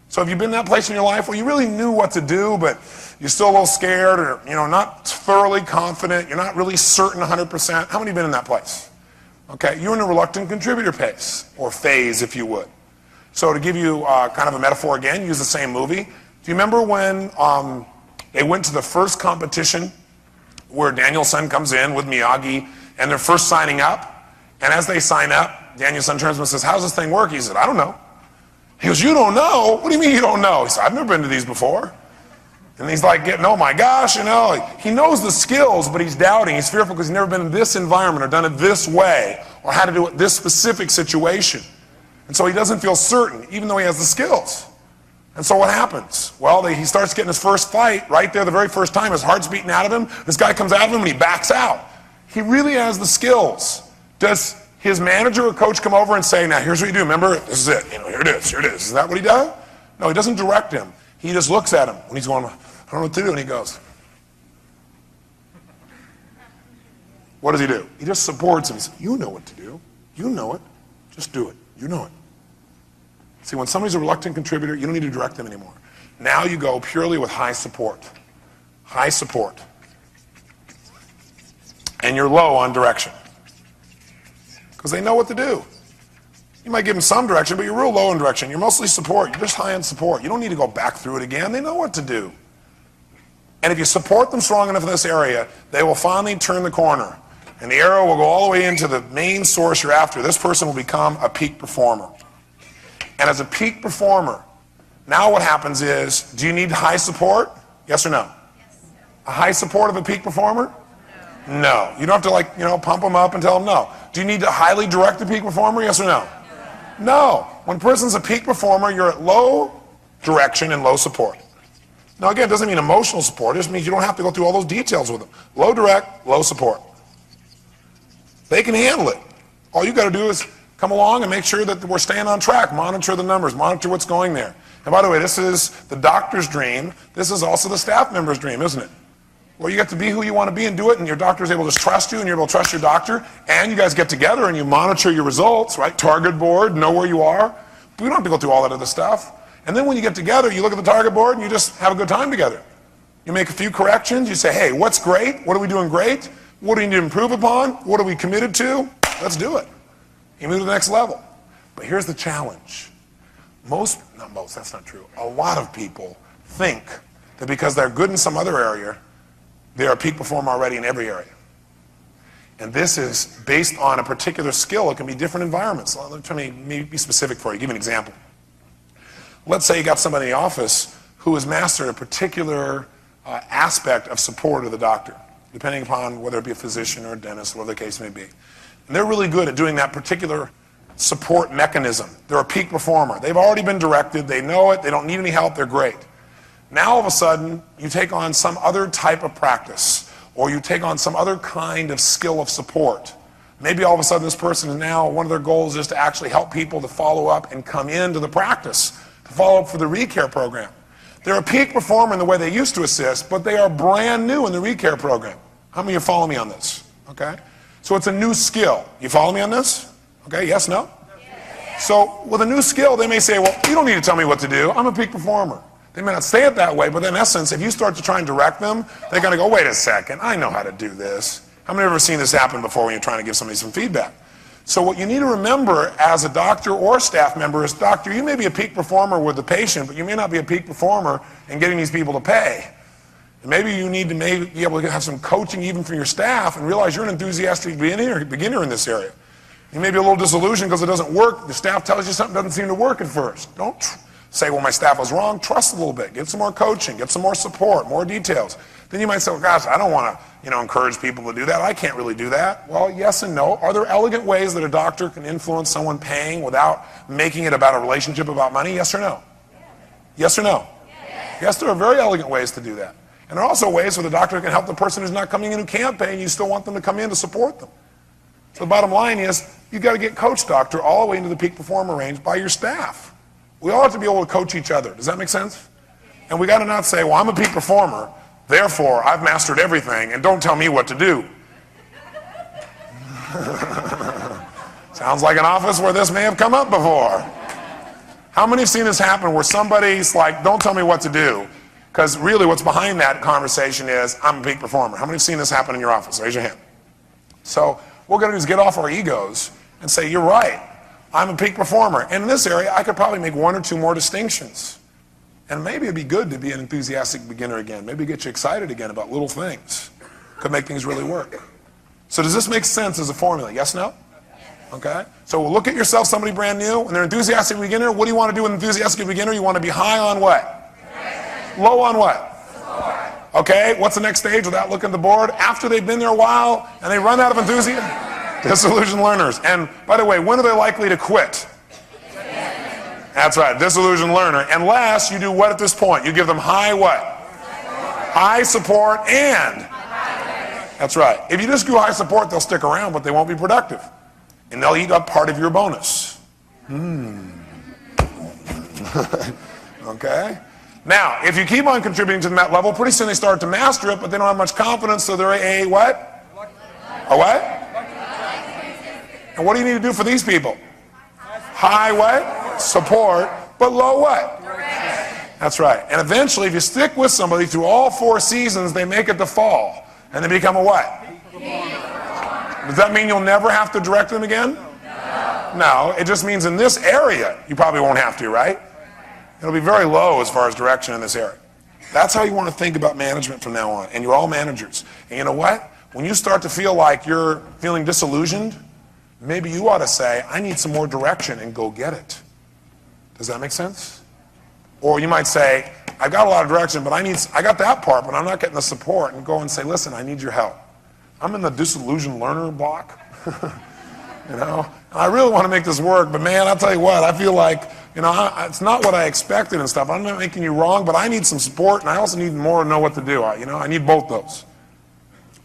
So have you been in that place in your life where you really knew what to do, but you're still a little scared or, not thoroughly confident, you're not really certain 100%? How many have been in that place? Okay, you're in a reluctant contributor phase, or phase, if you would. So to give you kind of a metaphor again, use the same movie. Do you remember when they went to the first competition where Daniel-san comes in with Miyagi and they're first signing up? And as they sign up, Daniel-san turns to him and says, how's this thing work? He said, I don't know. He goes, you don't know? What do you mean you don't know? He said, I've never been to these before. And he's like getting, oh my gosh, he knows the skills, but he's doubting. He's fearful because he's never been in this environment or done it this way or had to do it this specific situation. And so he doesn't feel certain, even though he has the skills. And so what happens? Well, he starts getting his first fight right there the very first time. His heart's beating out of him. This guy comes out of him and he backs out. He really has the skills. Does his manager or coach come over and say, now here's what you do, remember, this is it, here it is. Is that what he does? No, he doesn't direct him. He just looks at him when he's going, I don't know what to do, and he goes. What does he do? He just supports him. He says, you know what to do. You know it. Just do it. You know it. See, when somebody's a reluctant contributor, you don't need to direct them anymore. Now you go purely with high support. High support. And you're low on direction. Because they know what to do. You might give them some direction, but you're real low in direction. You're mostly support. You're just high in support. You don't need to go back through it again. They know what to do. And if you support them strong enough in this area, they will finally turn the corner. And the arrow will go all the way into the main source you're after. This person will become a peak performer. And as a peak performer, now what happens is, do you need high support? Yes or no? Yes. A high support of a peak performer? No. You don't have to pump them up and tell them no. Do you need to highly direct a peak performer? Yes or no? No. When a person's a peak performer, you're at low direction and low support. Now again, it doesn't mean emotional support. It just means you don't have to go through all those details with them. Low direct, low support. They can handle it. All you got to do is come along and make sure that we're staying on track. Monitor the numbers. Monitor what's going there. And by the way, this is the doctor's dream. This is also the staff member's dream, isn't it? Well, you get to be who you want to be and do it, and your doctor is able to trust you, and you're able to trust your doctor, and you guys get together and you monitor your results, right? Target board, know where you are. We don't have to go through all that other stuff. And then when you get together, you look at the target board and you just have a good time together. You make a few corrections. You say, hey, what's great? What are we doing great? What do we need to improve upon? What are we committed to? Let's do it. You move to the next level. But here's the challenge. That's not true. A lot of people think that because they're good in some other area, they're a peak performer already in every area. And this is based on a particular skill. It can be different environments. Let me be specific for you. Give you an example. Let's say you got somebody in the office who has mastered a particular aspect of support of the doctor, depending upon whether it be a physician or a dentist, whatever the case may be. And they're really good at doing that particular support mechanism. They're a peak performer. They've already been directed. They know it. They don't need any help. They're great. Now all of a sudden, you take on some other type of practice, or you take on some other kind of skill of support. Maybe all of a sudden this person is now, one of their goals is to actually help people to follow up and come into the practice, to follow up for the ReCare program. They're a peak performer in the way they used to assist, but they are brand new in the ReCare program. How many of you follow me on this? Okay? So it's a new skill. You follow me on this? Okay, yes, no? Yes. So with a new skill, they may say, well, you don't need to tell me what to do. I'm a peak performer. They may not say it that way, but in essence, if you start to try and direct them, they're going to go, wait a second, I know how to do this. How many of you have ever seen this happen before when you're trying to give somebody some feedback? So what you need to remember as a doctor or staff member is, doctor, you may be a peak performer with the patient, but you may not be a peak performer in getting these people to pay. And maybe you need to be able to have some coaching even from your staff and realize you're an enthusiastic beginner in this area. You may be a little disillusioned because it doesn't work. The staff tells you something doesn't seem to work at first. Don't say, well, my staff was wrong. Trust a little bit. Get some more coaching. Get some more support, more details. Then you might say, well, gosh, I don't want to encourage people to do that. I can't really do that. Well, yes and no. Are there elegant ways that a doctor can influence someone paying without making it about a relationship about money? Yes or no? Yes or no? Yes, there are very elegant ways to do that. And there are also ways where the doctor can help the person who's not coming in who can't pay, and you still want them to come in to support them. So the bottom line is, You've got to get coach doctor all the way into the peak performer range by your staff. We all have to be able to coach each other. Does that make sense? And we got to not say, well, I'm a peak performer, therefore I've mastered everything, and don't tell me what to do. Sounds like an office where this may have come up before. How many have seen this happen where somebody's like, don't tell me what to do? Because really what's behind that conversation is, I'm a peak performer. How many have seen this happen in your office? Raise your hand. So what we're going to do is get off our egos and say, you're right, I'm a peak performer. And in this area, I could probably make one or two more distinctions. And maybe it'd be good to be an enthusiastic beginner again. Maybe get you excited again about little things. Could make things really work. So does this make sense as a formula? Yes, no? Okay? So look at yourself, somebody brand new, and they're enthusiastic beginner. What do you want to do with an enthusiastic beginner? You want to be high on what? Low on what? Okay, what's the next stage without looking at the board? After they've been there a while and they run out of enthusiasm? Disillusioned learners. And by the way, when are they likely to quit? That's right, disillusioned learner. And last, you do what at this point? You give them high what? High support and? That's right. If you just do high support, they'll stick around, but they won't be productive. And they'll eat up part of your bonus. Okay? Now, if you keep on contributing to that level, pretty soon they start to master it, but they don't have much confidence, so they're a what? A what? And what do you need to do for these people? High what? Support, but low what? That's right. And eventually, if you stick with somebody through all 4 seasons, they make it to fall. And they become a what? Does that mean you'll never have to direct them again? No. It just means in this area, you probably won't have to, right? It'll be very low as far as direction in this area. That's how you want to think about management from now on. And you're all managers. And you know what? When you start to feel like you're feeling disillusioned, maybe you ought to say, I need some more direction, and go get it. Does that make sense? Or you might say, I've got a lot of direction, but I got that part, but I'm not getting the support, and go and say, listen, I need your help. I'm in the disillusioned learner block. You know, I really want to make this work, but man, I'll tell you what, I feel like, you know, it's not what I expected and stuff. I'm not making you wrong, but I need some support, and I also need more to know what to do. I need both those.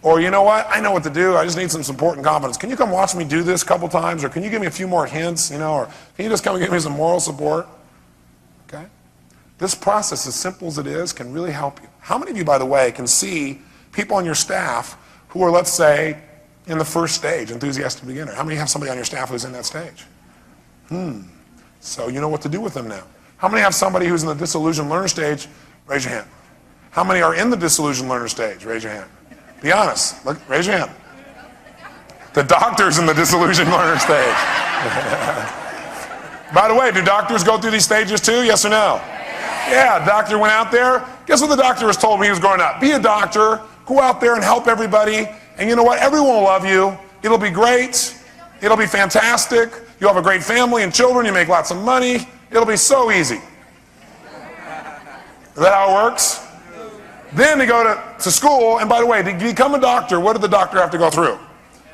Or you know what, I know what to do, I just need some support and confidence. Can you come watch me do this a couple times, or can you give me a few more hints, you know, or can you just come and give me some moral support? Okay? This process, as simple as it is, can really help you. How many of you, by the way, can see people on your staff who are, let's say, in the first stage, enthusiastic beginner? How many have somebody on your staff who's in that stage? So you know what to do with them now. How many have somebody who's in the disillusioned learner stage? Raise your hand. How many are in the disillusioned learner stage? Raise your hand. Be honest. Look, raise your hand. The doctor's in the disillusioned learner stage. By the way, do doctors go through these stages too? Yes or no? Yeah, doctor went out there. Guess what the doctor was told when he was growing up? Be a doctor. Go out there and help everybody. And you know what? Everyone will love you. It'll be great. It'll be fantastic. You'll have a great family and children. You make lots of money. It'll be so easy. Is that how it works? Then they go to school. And by the way, to become a doctor, what did the doctor have to go through?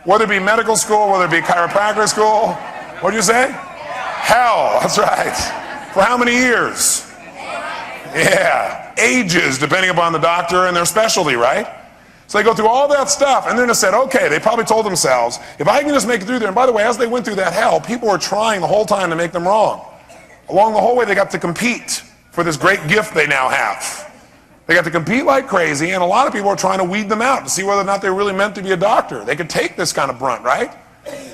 Whether it be medical school, whether it be chiropractic school. What did you say? Hell. That's right. For how many years? Yeah. Ages, depending upon the doctor and their specialty, right? So they go through all that stuff, and then they said, okay, they probably told themselves, if I can just make it through there, and by the way, as they went through that hell, people were trying the whole time to make them wrong. Along the whole way, they got to compete for this great gift they now have. They got to compete like crazy, and a lot of people are trying to weed them out to see whether or not they're really meant to be a doctor. They could take this kind of brunt, right?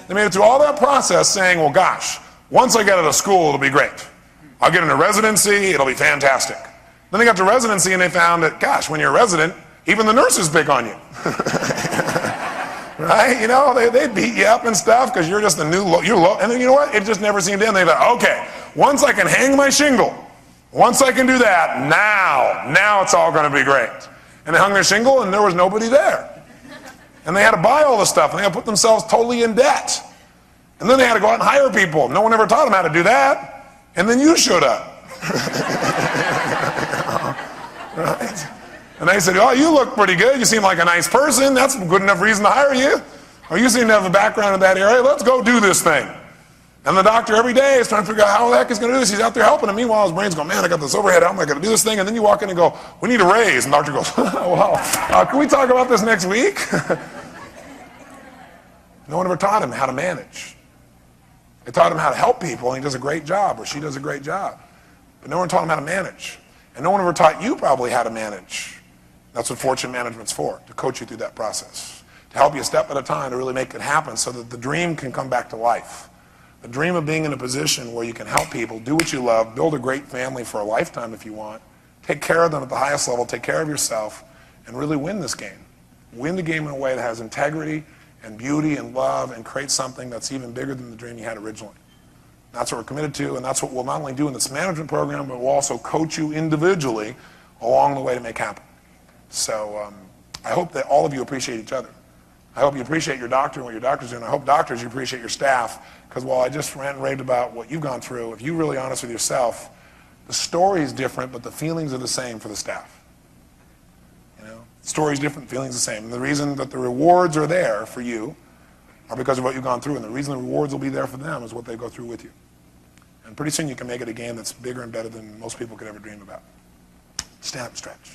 They made it through all that process saying, well, gosh, once I get out of school, it'll be great. I'll get into residency, it'll be fantastic. Then they got to residency, and they found that, gosh, when you're a resident, even the nurses pick on you. Right? You know, they beat you up and stuff because you're just the new, you're low. And then you know what? It just never seemed to end. They thought, okay, once I can hang my shingle, once I can do that, now it's all going to be great. And they hung their shingle and there was nobody there. And they had to buy all the stuff and they had to put themselves totally in debt. And then they had to go out and hire people. No one ever taught them how to do that. And then you showed up. Right? And they said, oh, you look pretty good. You seem like a nice person. That's a good enough reason to hire you. Or you seem to have a background in that area. Let's go do this thing. And the doctor every day is trying to figure out how the heck he's going to do this. He's out there helping him. Meanwhile, his brain's going, man, I got this overhead. How am I going to do this thing? And then you walk in and go, we need a raise. And the doctor goes, well, can we talk about this next week? No one ever taught him how to manage. They taught him how to help people, and he does a great job, or she does a great job. But no one taught him how to manage. And no one ever taught you probably how to manage. That's what fortune management's for, to coach you through that process, to help you step at a time to really make it happen so that the dream can come back to life. The dream of being in a position where you can help people, do what you love, build a great family for a lifetime if you want, take care of them at the highest level, take care of yourself, and really win this game. Win the game in a way that has integrity and beauty and love and create something that's even bigger than the dream you had originally. That's what we're committed to, and that's what we'll not only do in this management program, but we'll also coach you individually along the way to make happen. So I hope that all of you appreciate each other. I hope you appreciate your doctor and what your doctor's doing. I hope doctors, you appreciate your staff, because while I just rant and raved about what you've gone through, if you're really honest with yourself, the story is different, but the feelings are the same for the staff. You know, the story's different, feelings the same. And the reason that the rewards are there for you are because of what you've gone through, and the reason the rewards will be there for them is what they go through with you. And pretty soon you can make it a game that's bigger and better than most people could ever dream about. Stand up and stretch.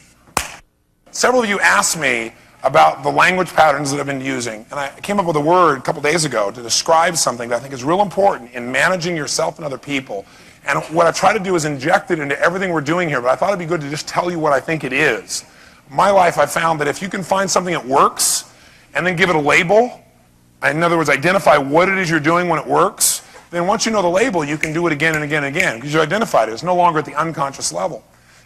Several of you asked me about the language patterns that I've been using, and I came up with a word a couple days ago to describe something that I think is real important in managing yourself and other people. And what I try to do is inject it into everything we're doing here, but I thought it'd be good to just tell you what I think it is. In my life, I found that if you can find something that works and then give it a label, in other words, identify what it is you're doing when it works, then once you know the label, you can do it again and again and again, because you identified it. It's no longer at the unconscious level.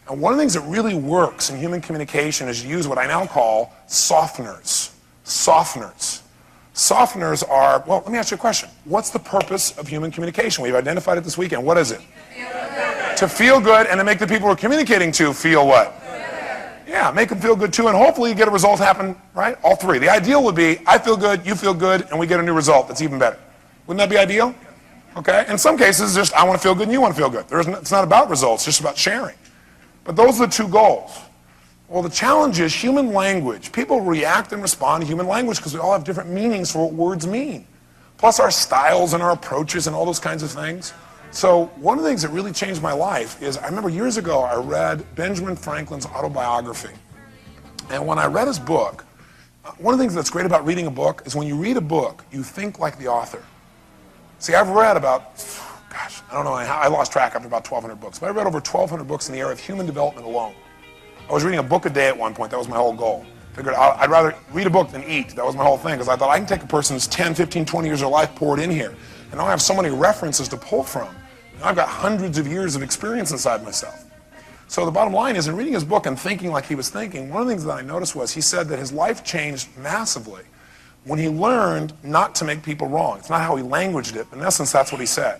And one of the things that really works in human communication is to use what I now call softeners. Softeners. Softeners are, well, let me ask you a question. What's the purpose of human communication? We've identified it this weekend. What is it? To feel good and to make the people we're communicating to feel what? Yeah, make them feel good too, and hopefully you get a result happen, right? All three. The ideal would be, I feel good, you feel good, and we get a new result that's even better. Wouldn't that be ideal? Okay? In some cases, just I want to feel good and you want to feel good. It's not about results, it's just about sharing. But those are the two goals. Well, the challenge is human language. People react and respond to human language because we all have different meanings for what words mean. Plus our styles and our approaches and all those kinds of things. So one of the things that really changed my life is I remember years ago I read Benjamin Franklin's autobiography. And when I read his book, one of the things that's great about reading a book is when you read a book, you think like the author. See, I've read about, gosh, I don't know, I lost track after about 1,200 books, but I read over 1,200 books in the area of human development alone. I was reading a book a day at one point. That was my whole goal. Figured I'd rather read a book than eat. That was my whole thing, because I thought I can take a person's 10, 15, 20 years of life, pour it in here. And now I have so many references to pull from. Now I've got hundreds of years of experience inside myself. So the bottom line is, in reading his book and thinking like he was thinking, one of the things that I noticed was he said that his life changed massively when he learned not to make people wrong. It's not how he languaged it, but in essence, that's what he said.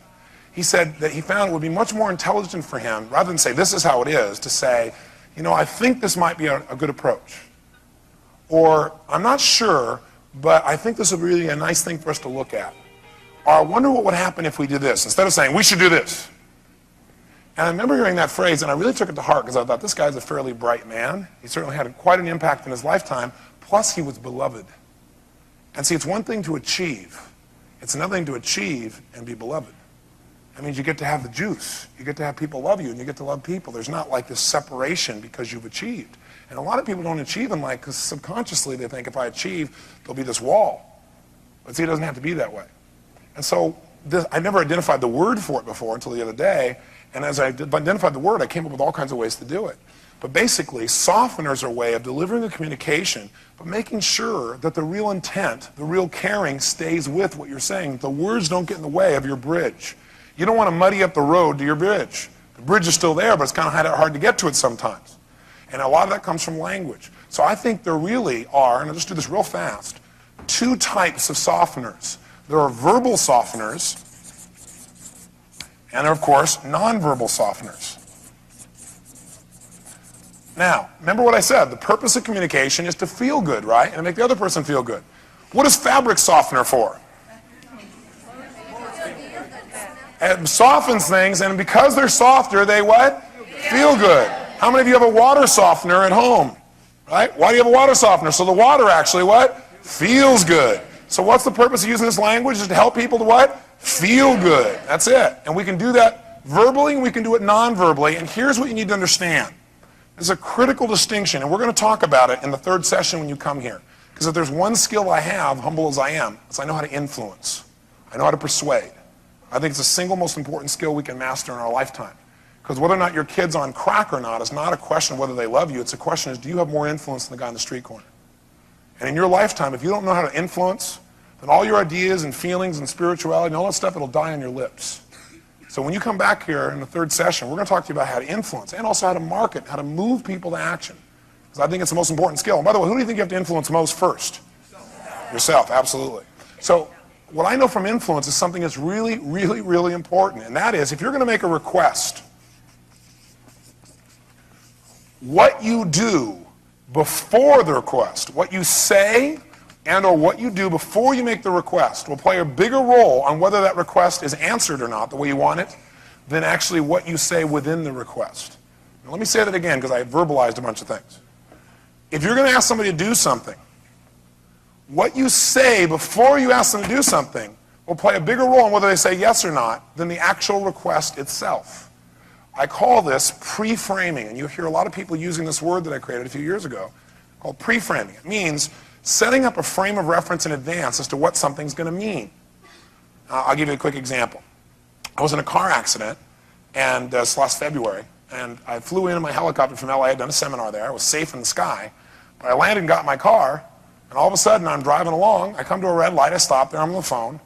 He said that he found it would be much more intelligent for him, rather than say, this is how it is, to say, you know, I think this might be a good approach. Or, I'm not sure, but I think this would be really a nice thing for us to look at. Or, I wonder what would happen if we did this, instead of saying, we should do this. And I remember hearing that phrase, and I really took it to heart, because I thought, this guy's a fairly bright man. He certainly had quite an impact in his lifetime, plus he was beloved. And see, it's one thing to achieve. It's another thing to achieve and be beloved. That means you get to have the juice. You get to have people love you, and you get to love people. There's not like this separation because you've achieved. And a lot of people don't achieve in life because subconsciously they think, if I achieve, there'll be this wall. But see, it doesn't have to be that way. And so I never identified the word for it before until the other day. And as I identified the word, I came up with all kinds of ways to do it. But basically, softeners are a way of delivering a communication, but making sure that the real intent, the real caring, stays with what you're saying. The words don't get in the way of your bridge. You don't want to muddy up the road to your bridge. The bridge is still there, but it's kind of hard to get to it sometimes. And a lot of that comes from language. So I think there really are, and I'll just do this real fast, two types of softeners. There are verbal softeners, and there are, of course, nonverbal softeners. Now, remember what I said. The purpose of communication is to feel good, right? And to make the other person feel good. What is fabric softener for? It softens things, and because they're softer, they what? Feel good. How many of you have a water softener at home? Right? Why do you have a water softener? So the water actually what? Feels good. So what's the purpose of using this language? Is to help people to what? Feel good. That's it. And we can do that verbally, and we can do it non-verbally. And here's what you need to understand. There's a critical distinction, and we're going to talk about it in the third session when you come here. Because if there's one skill I have, humble as I am, is I know how to influence. I know how to persuade. I think it's the single most important skill we can master in our lifetime. Because whether or not your kid's on crack or not is not a question of whether they love you. It's a question is, do you have more influence than the guy on the street corner? And in your lifetime, if you don't know how to influence, then all your ideas and feelings and spirituality and all that stuff, it'll die on your lips. So when you come back here in the third session, we're going to talk to you about how to influence and also how to market, how to move people to action. Because I think it's the most important skill. And by the way, who do you think you have to influence most first? Yourself, absolutely. So what I know from influence is something that's really, really, really important. And that is, if you're going to make a request, what you do before the request, what you say and or what you do before you make the request will play a bigger role on whether that request is answered or not the way you want it than actually what you say within the request. Now, let me say that again because I verbalized a bunch of things. If you're going to ask somebody to do something, what you say before you ask them to do something will play a bigger role in whether they say yes or not than the actual request itself. I call this pre-framing, and you hear a lot of people using this word that I created a few years ago called pre-framing. It means setting up a frame of reference in advance as to what something's going to mean. I'll give you a quick example. I was in a car accident and this last February, and I flew in my helicopter from LA. I'd done a seminar there. I was safe in the sky, but I landed and got in my car, and all of a sudden I'm driving along. I come to a red light. I stop there. I'm on the phone.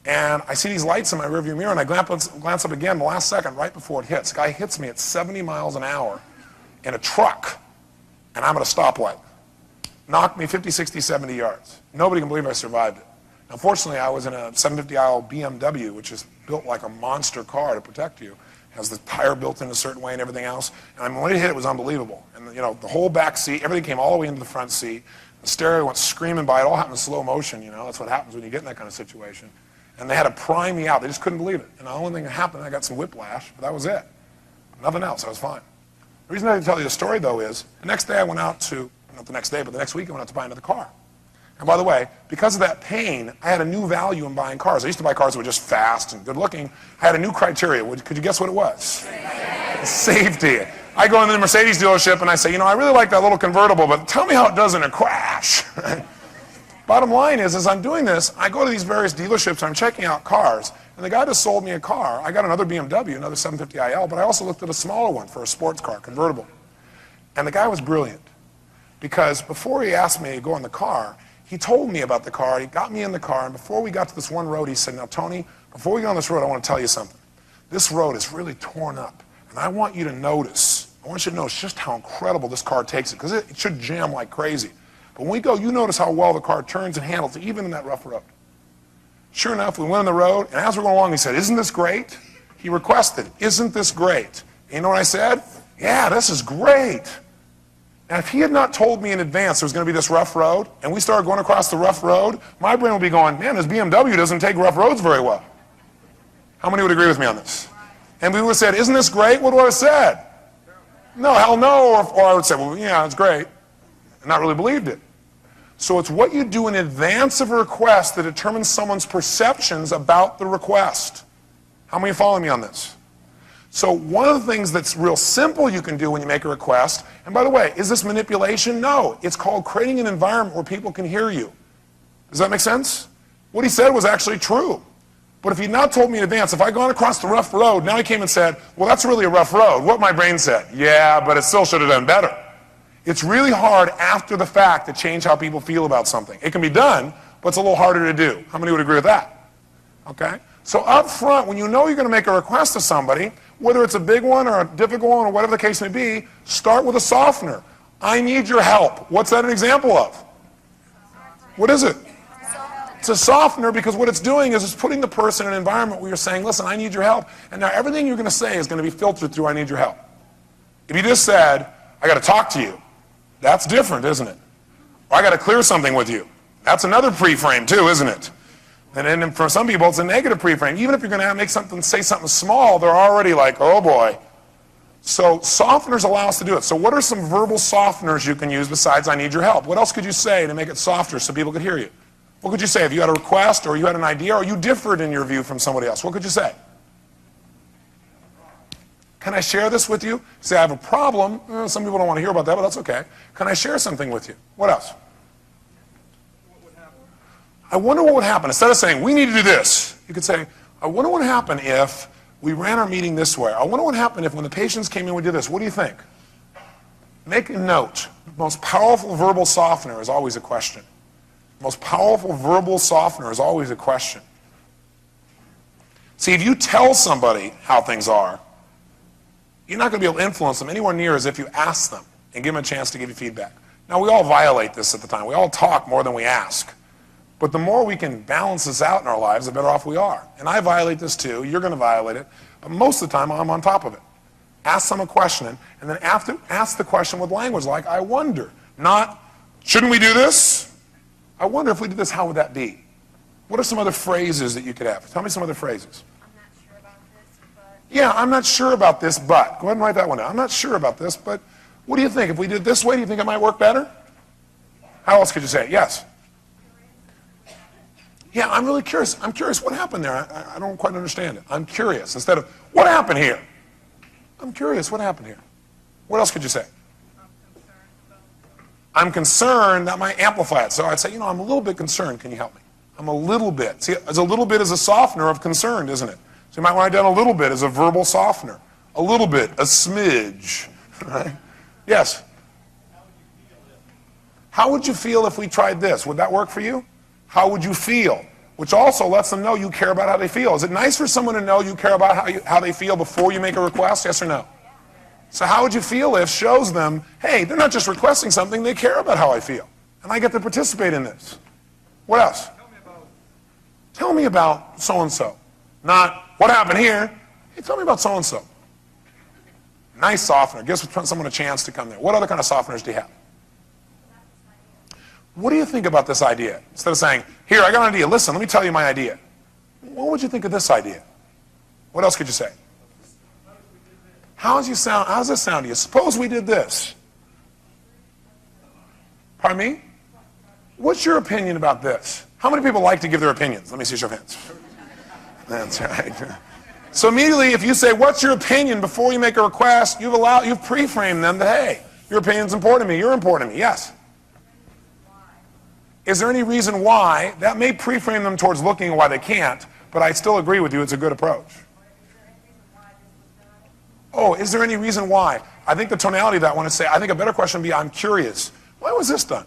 And I see these lights in my rearview mirror, and I glance up again the last second right before it hits. The guy hits me at 70 miles an hour in a truck, and I'm at a stoplight. Knocked me 50, 60, 70 yards. Nobody can believe I survived it. Unfortunately, I was in a 750i BMW, which is built like a monster car to protect you. It has the tire built in a certain way and everything else. And when it hit, it was unbelievable. And the whole back seat, everything came all the way into the front seat. The stereo went screaming by. It all happened in slow motion. That's what happens when you get in that kind of situation. And they had to prime me out. They just couldn't believe it. And the only thing that happened, I got some whiplash, but that was it. Nothing else. I was fine. The reason I didn't tell you the story, though, is the next day I went out to, not the next day, but the next week I went out to buy another car. And by the way, because of that pain, I had a new value in buying cars. I used to buy cars that were just fast and good looking. I had a new criteria. Could you guess what it was? Safety. I go into the Mercedes dealership and I say, I really like that little convertible, but tell me how it does in a crash. Bottom line is, as I'm doing this, I go to these various dealerships and I'm checking out cars, and the guy just sold me a car. I got another BMW, another 750iL, but I also looked at a smaller one for a sports car, convertible. And the guy was brilliant, because before he asked me to go in the car, he told me about the car, he got me in the car, and before we got to this one road, he said, now Tony, before we get on this road, I want to tell you something. This road is really torn up, and I want you to notice, I want you to notice just how incredible this car takes it, because it should jam like crazy. But when we go, you notice how well the car turns and handles it, even in that rough road. Sure enough, we went on the road, and as we're going along, he said, isn't this great? He requested, isn't this great? And you know what I said? Yeah, this is great. And if he had not told me in advance there was going to be this rough road, and we started going across the rough road, my brain would be going, man, this BMW doesn't take rough roads very well. How many would agree with me on this? And we would have said, isn't this great? What would I have said? No, hell no. Or I would say, well, yeah, it's great. And not really believed it. So it's what you do in advance of a request that determines someone's perceptions about the request. How many are following me on this? So one of the things that's real simple you can do when you make a request, and by the way, is this manipulation? No. It's called creating an environment where people can hear you. Does that make sense? What he said was actually true. But if he'd not told me in advance, if I'd gone across the rough road, now he came and said, well, that's really a rough road. What my brain said, yeah, but it still should have done better. It's really hard after the fact to change how people feel about something. It can be done, but it's a little harder to do. How many would agree with that? Okay? So up front, when you know you're going to make a request to somebody, whether it's a big one or a difficult one or whatever the case may be, start with a softener. I need your help. What's that an example of? What is it? It's a softener, because what it's doing is it's putting the person in an environment where you're saying, listen, I need your help. And now everything you're going to say is going to be filtered through I need your help. If you just said, I got to talk to you, that's different, isn't it? Or I got to clear something with you. That's another pre-frame too, isn't it? And then for some people, it's a negative pre-frame. Even if you're going to make something, say something small, they're already like, oh boy. So softeners allow us to do it. So what are some verbal softeners you can use besides I need your help? What else could you say to make it softer so people could hear you? What could you say if you had a request or you had an idea or you differed in your view from somebody else? What could you say? Can I share this with you? Say, I have a problem. Some people don't want to hear about that, but that's okay. Can I share something with you? What else? What would happen? I wonder what would happen. Instead of saying, we need to do this, you could say, I wonder what would happen if we ran our meeting this way. I wonder what would happen if when the patients came in we did this. What do you think? Make a note. The most powerful verbal softener is always a question. The most powerful verbal softener is always a question. See, if you tell somebody how things are, you're not going to be able to influence them anywhere near as if you ask them and give them a chance to give you feedback. Now, we all violate this at the time. We all talk more than we ask. But the more we can balance this out in our lives, the better off we are. And I violate this too. You're going to violate it. But most of the time, I'm on top of it. Ask them a question, and then after, ask the question with language like, I wonder. Not, shouldn't we do this? I wonder if we did this, how would that be? What are some other phrases that you could have? Tell me some other phrases. Yeah, I'm not sure about this, but. Go ahead and write that one down. I'm not sure about this, but what do you think? If we did it this way, do you think it might work better? How else could you say it? Yes. Yeah, I'm really curious. I'm curious what happened there. I don't quite understand it. I'm curious. Instead of, what happened here? I'm curious what happened here. What else could you say? I'm concerned. That might amplify it. So I'd say, I'm a little bit concerned. Can you help me? I'm a little bit. See, as a little bit is a softener of concern, isn't it? So you might want to write down a little bit as a verbal softener. A little bit, a smidge. Right? Yes? How would you feel if we tried this? Would that work for you? How would you feel? Which also lets them know you care about how they feel. Is it nice for someone to know you care about how they feel before you make a request? Yes or no? So how would you feel if shows them, hey, they're not just requesting something, they care about how I feel. And I get to participate in this. What else? Tell me about so-and-so. Not, what happened here? Hey, tell me about so-and-so. Nice softener. Gives someone a chance to come there. What other kind of softeners do you have? What do you think about this idea? Instead of saying, here, I got an idea. Listen, let me tell you my idea. What would you think of this idea? What else could you say? How does this sound to you? Suppose we did this. Pardon me? What's your opinion about this? How many people like to give their opinions? Let me see your hands. That's right. So immediately, if you say, what's your opinion before you make a request, you've pre-framed them that, hey, your opinion's important to me, you're important to me. Yes? Is there any reason why? That may pre-frame them towards looking why they can't, but I still agree with you, it's a good approach. Oh, is there any reason why? I think the tonality of that one is say, I think a better question would be, I'm curious. Why was this done?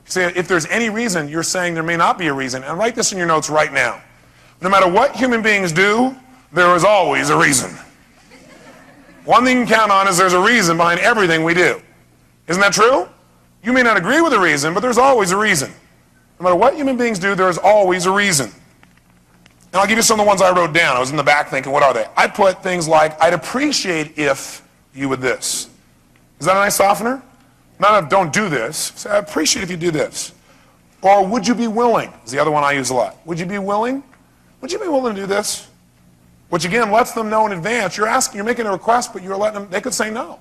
See, if there's any reason, you're saying there may not be a reason, and write this in your notes right now. No matter what human beings do, there is always a reason. One thing you can count on is there's a reason behind everything we do. Isn't that true? You may not agree with the reason, but there's always a reason. No matter what human beings do, there's always a reason. And I'll give you some of the ones I wrote down. I was in the back thinking, what are they? I put things like, I'd appreciate if you would this. Is that a nice softener? Not a don't do this. Say, I appreciate if you do this. Or would you be willing? Is the other one I use a lot. Would you be willing? Would you be willing to do this? Which again lets them know in advance. You're making a request, but you're letting them, they could say no.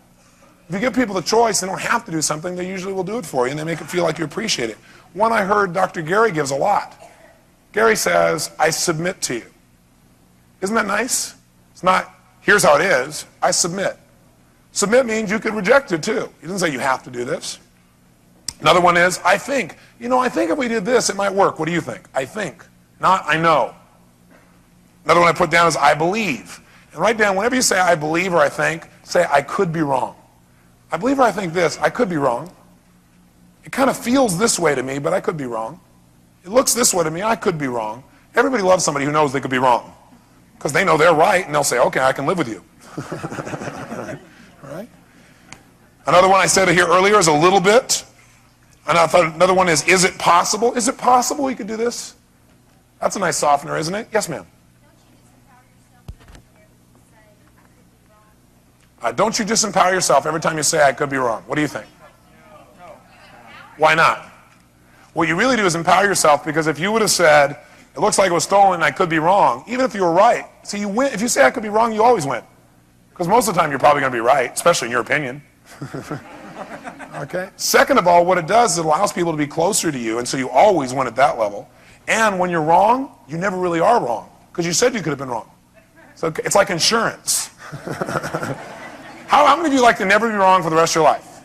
If you give people the choice, they don't have to do something, they usually will do it for you, and they make it feel like you appreciate it. One I heard Dr. Gary gives a lot. Gary says, I submit to you. Isn't that nice? It's not, here's how it is, I submit. Submit means you could reject it too. He doesn't say you have to do this. Another one is, I think. I think if we did this, it might work. What do you think? I think, not I know. Another one I put down is I believe. And write down, whenever you say I believe or I think, say I could be wrong. I believe or I think this, I could be wrong. It kind of feels this way to me, but I could be wrong. It looks this way to me, I could be wrong. Everybody loves somebody who knows they could be wrong. Because they know they're right, and they'll say, okay, I can live with you. Right? Another one I said here earlier is a little bit. And I thought another one is it possible? Is it possible we could do this? That's a nice softener, isn't it? Yes, ma'am. Don't you disempower yourself every time you say I could be wrong? What do you think? Why not? What you really do is empower yourself, because if you would have said, it looks like it was stolen and I could be wrong, even if you were right, see, you win. If you say I could be wrong, you always win. Because most of the time you're probably going to be right, especially in your opinion. Okay? Second of all, what it does is it allows people to be closer to you, and so you always win at that level. And when you're wrong, you never really are wrong, because you said you could have been wrong. So it's like insurance. How many of you like to never be wrong for the rest of your life?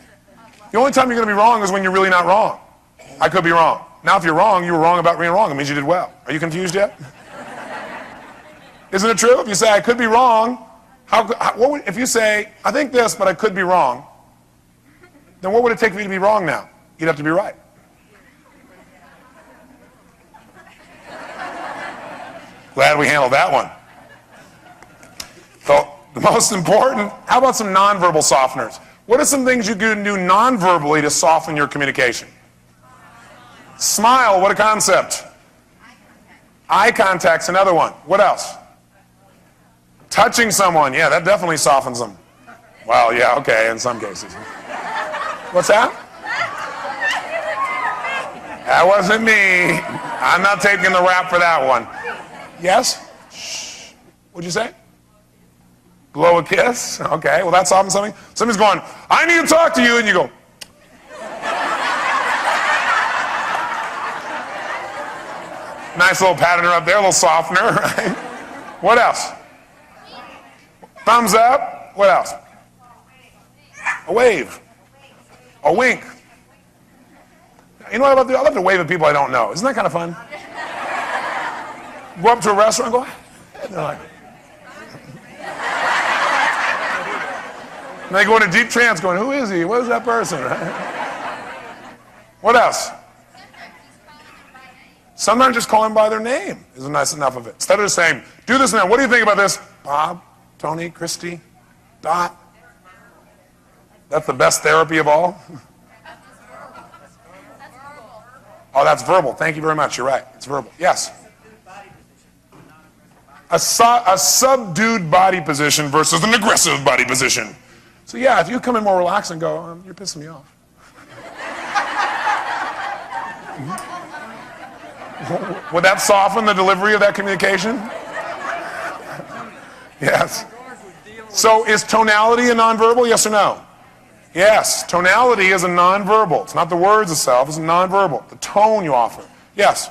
The only time you're going to be wrong is when you're really not wrong. I could be wrong. Now if you're wrong, you were wrong about being wrong. It means you did well. Are you confused yet? Isn't it true? If you say, I could be wrong, if you say, I think this, but I could be wrong, then what would it take for you to be wrong now? You'd have to be right. Glad we handled that one. So the most important, how about some nonverbal softeners? What are some things you can do nonverbally to soften your communication? Smile, what a concept. Eye contact's another one. What else? Touching someone, yeah, that definitely softens them. Well, yeah, okay, in some cases. What's that? That wasn't me. I'm not taking the rap for that one. Yes? Shh. What'd you say? Blow a kiss? Okay, well that softens something. Somebody's going, I need to talk to you, and you go. Nice little patterner up there, a little softener, right? What else? Thumbs up. What else? A wave. A wink. You know what I love to do? I love to wave at people I don't know. Isn't that kind of fun? Go up to a restaurant and go, and they're like, and they go into deep trance going, who is he? What is that person? What else? Sometimes just call him by their name isn't nice enough of it. Instead of just saying, do this now. What do you think about this? Bob, Tony, Christy, Dot. That's the best therapy of all. Oh, that's verbal. Thank you very much. You're right. It's verbal. Yes. A subdued body position versus an aggressive body position. So yeah, if you come in more relaxed and go, you're pissing me off. Would that soften the delivery of that communication? Yes. So is tonality a nonverbal? Yes or no? Yes. Tonality is a nonverbal. It's not the words itself. It's a nonverbal. The tone you offer. Yes.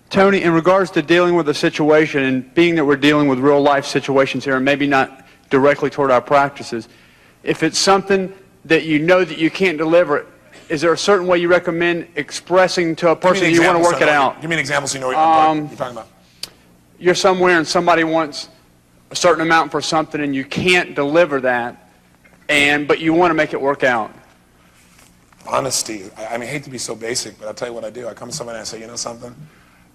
Tony, in regards to dealing with a situation, and being that we're dealing with real life situations here, and maybe not directly toward our practices, if it's something that you know that you can't deliver, is there a certain way you recommend expressing to a person that you want to work it out? Give me an example so you know what you're talking about. You're somewhere and somebody wants a certain amount for something and you can't deliver that, but you want to make it work out. Honesty. I hate to be so basic, but I'll tell you what I do. I come to somebody and I say, you know something?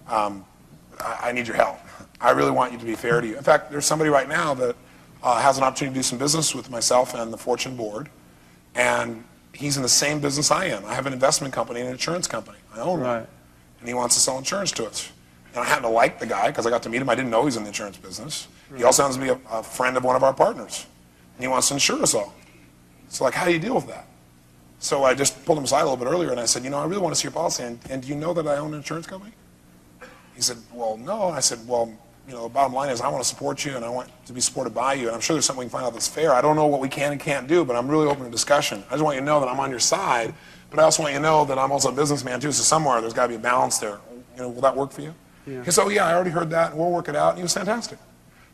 I need your help. I really want you to be fair to you. In fact, there's somebody right now that has an opportunity to do some business with myself and the Fortune board, and he's in the same business I am. I have an investment company and an insurance company. I own one. And he wants to sell insurance to us. And I happen to like the guy because I got to meet him. I didn't know he was in the insurance business. He also happens to be a friend of one of our partners. And he wants to insure us all. So like, how do you deal with that? So I just pulled him aside a little bit earlier and I said, you know, I really want to see your policy. And do you know that I own an insurance company? He said, well, no. I said, well, you know, the bottom line is I want to support you and I want to be supported by you. And I'm sure there's something we can find out that's fair. I don't know what we can and can't do, but I'm really open to discussion. I just want you to know that I'm on your side, but I also want you to know that I'm also a businessman too, so somewhere there's got to be a balance there. You know, will that work for you? Yeah. He said, oh yeah, I already heard that and we'll work it out. And he was fantastic.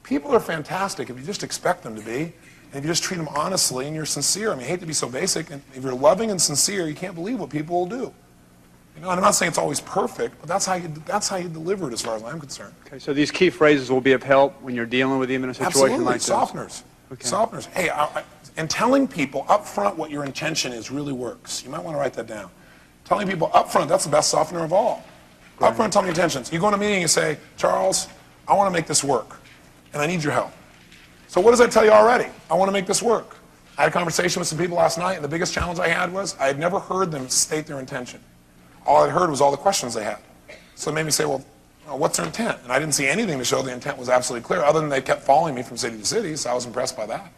People are fantastic if you just expect them to be, and if you just treat them honestly and you're sincere. I hate to be so basic, and if you're loving and sincere, you can't believe what people will do. You know, and I'm not saying it's always perfect, but that's how you deliver it as far as I'm concerned. Okay, so these key phrases will be of help when you're dealing with them in a situation like this? Absolutely, softeners. Okay. Softeners. Hey, and telling people up front what your intention is really works. You might want to write that down. Telling people up front, that's the best softener of all. Right. Up front, tell me your intentions. You go in a meeting and say, Charles, I want to make this work, and I need your help. So what does that tell you already? I want to make this work. I had a conversation with some people last night, and the biggest challenge I had was I had never heard them state their intention. All I'd heard was all the questions they had. So it made me say, well, what's their intent? And I didn't see anything to show the intent was absolutely clear, other than they kept following me from city to city, so I was impressed by that.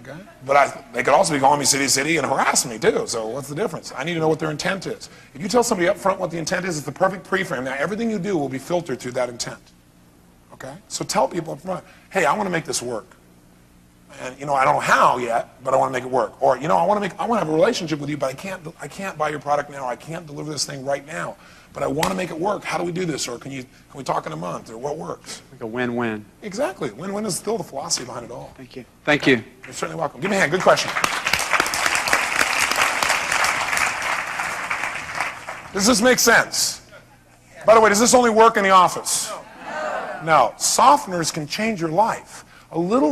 Okay? But they could also be calling me city to city and harassing me too, so what's the difference? I need to know what their intent is. If you tell somebody up front what the intent is, it's the perfect pre-frame. Now, everything you do will be filtered through that intent. Okay? So tell people up front, hey, I want to make this work. And, you know, I don't know how yet, but I want to make it work. Or, you know, I want to have a relationship with you, but I can't buy your product now. I can't deliver this thing right now. But I want to make it work. How do we do this? Or can we talk in a month? Or what works? Like a win-win. Exactly. Win-win is still the philosophy behind it all. Thank you. Thank you. You're certainly welcome. Give me a hand. Good question. Does this make sense? By the way, does this only work in the office? No, softeners can change your life. A little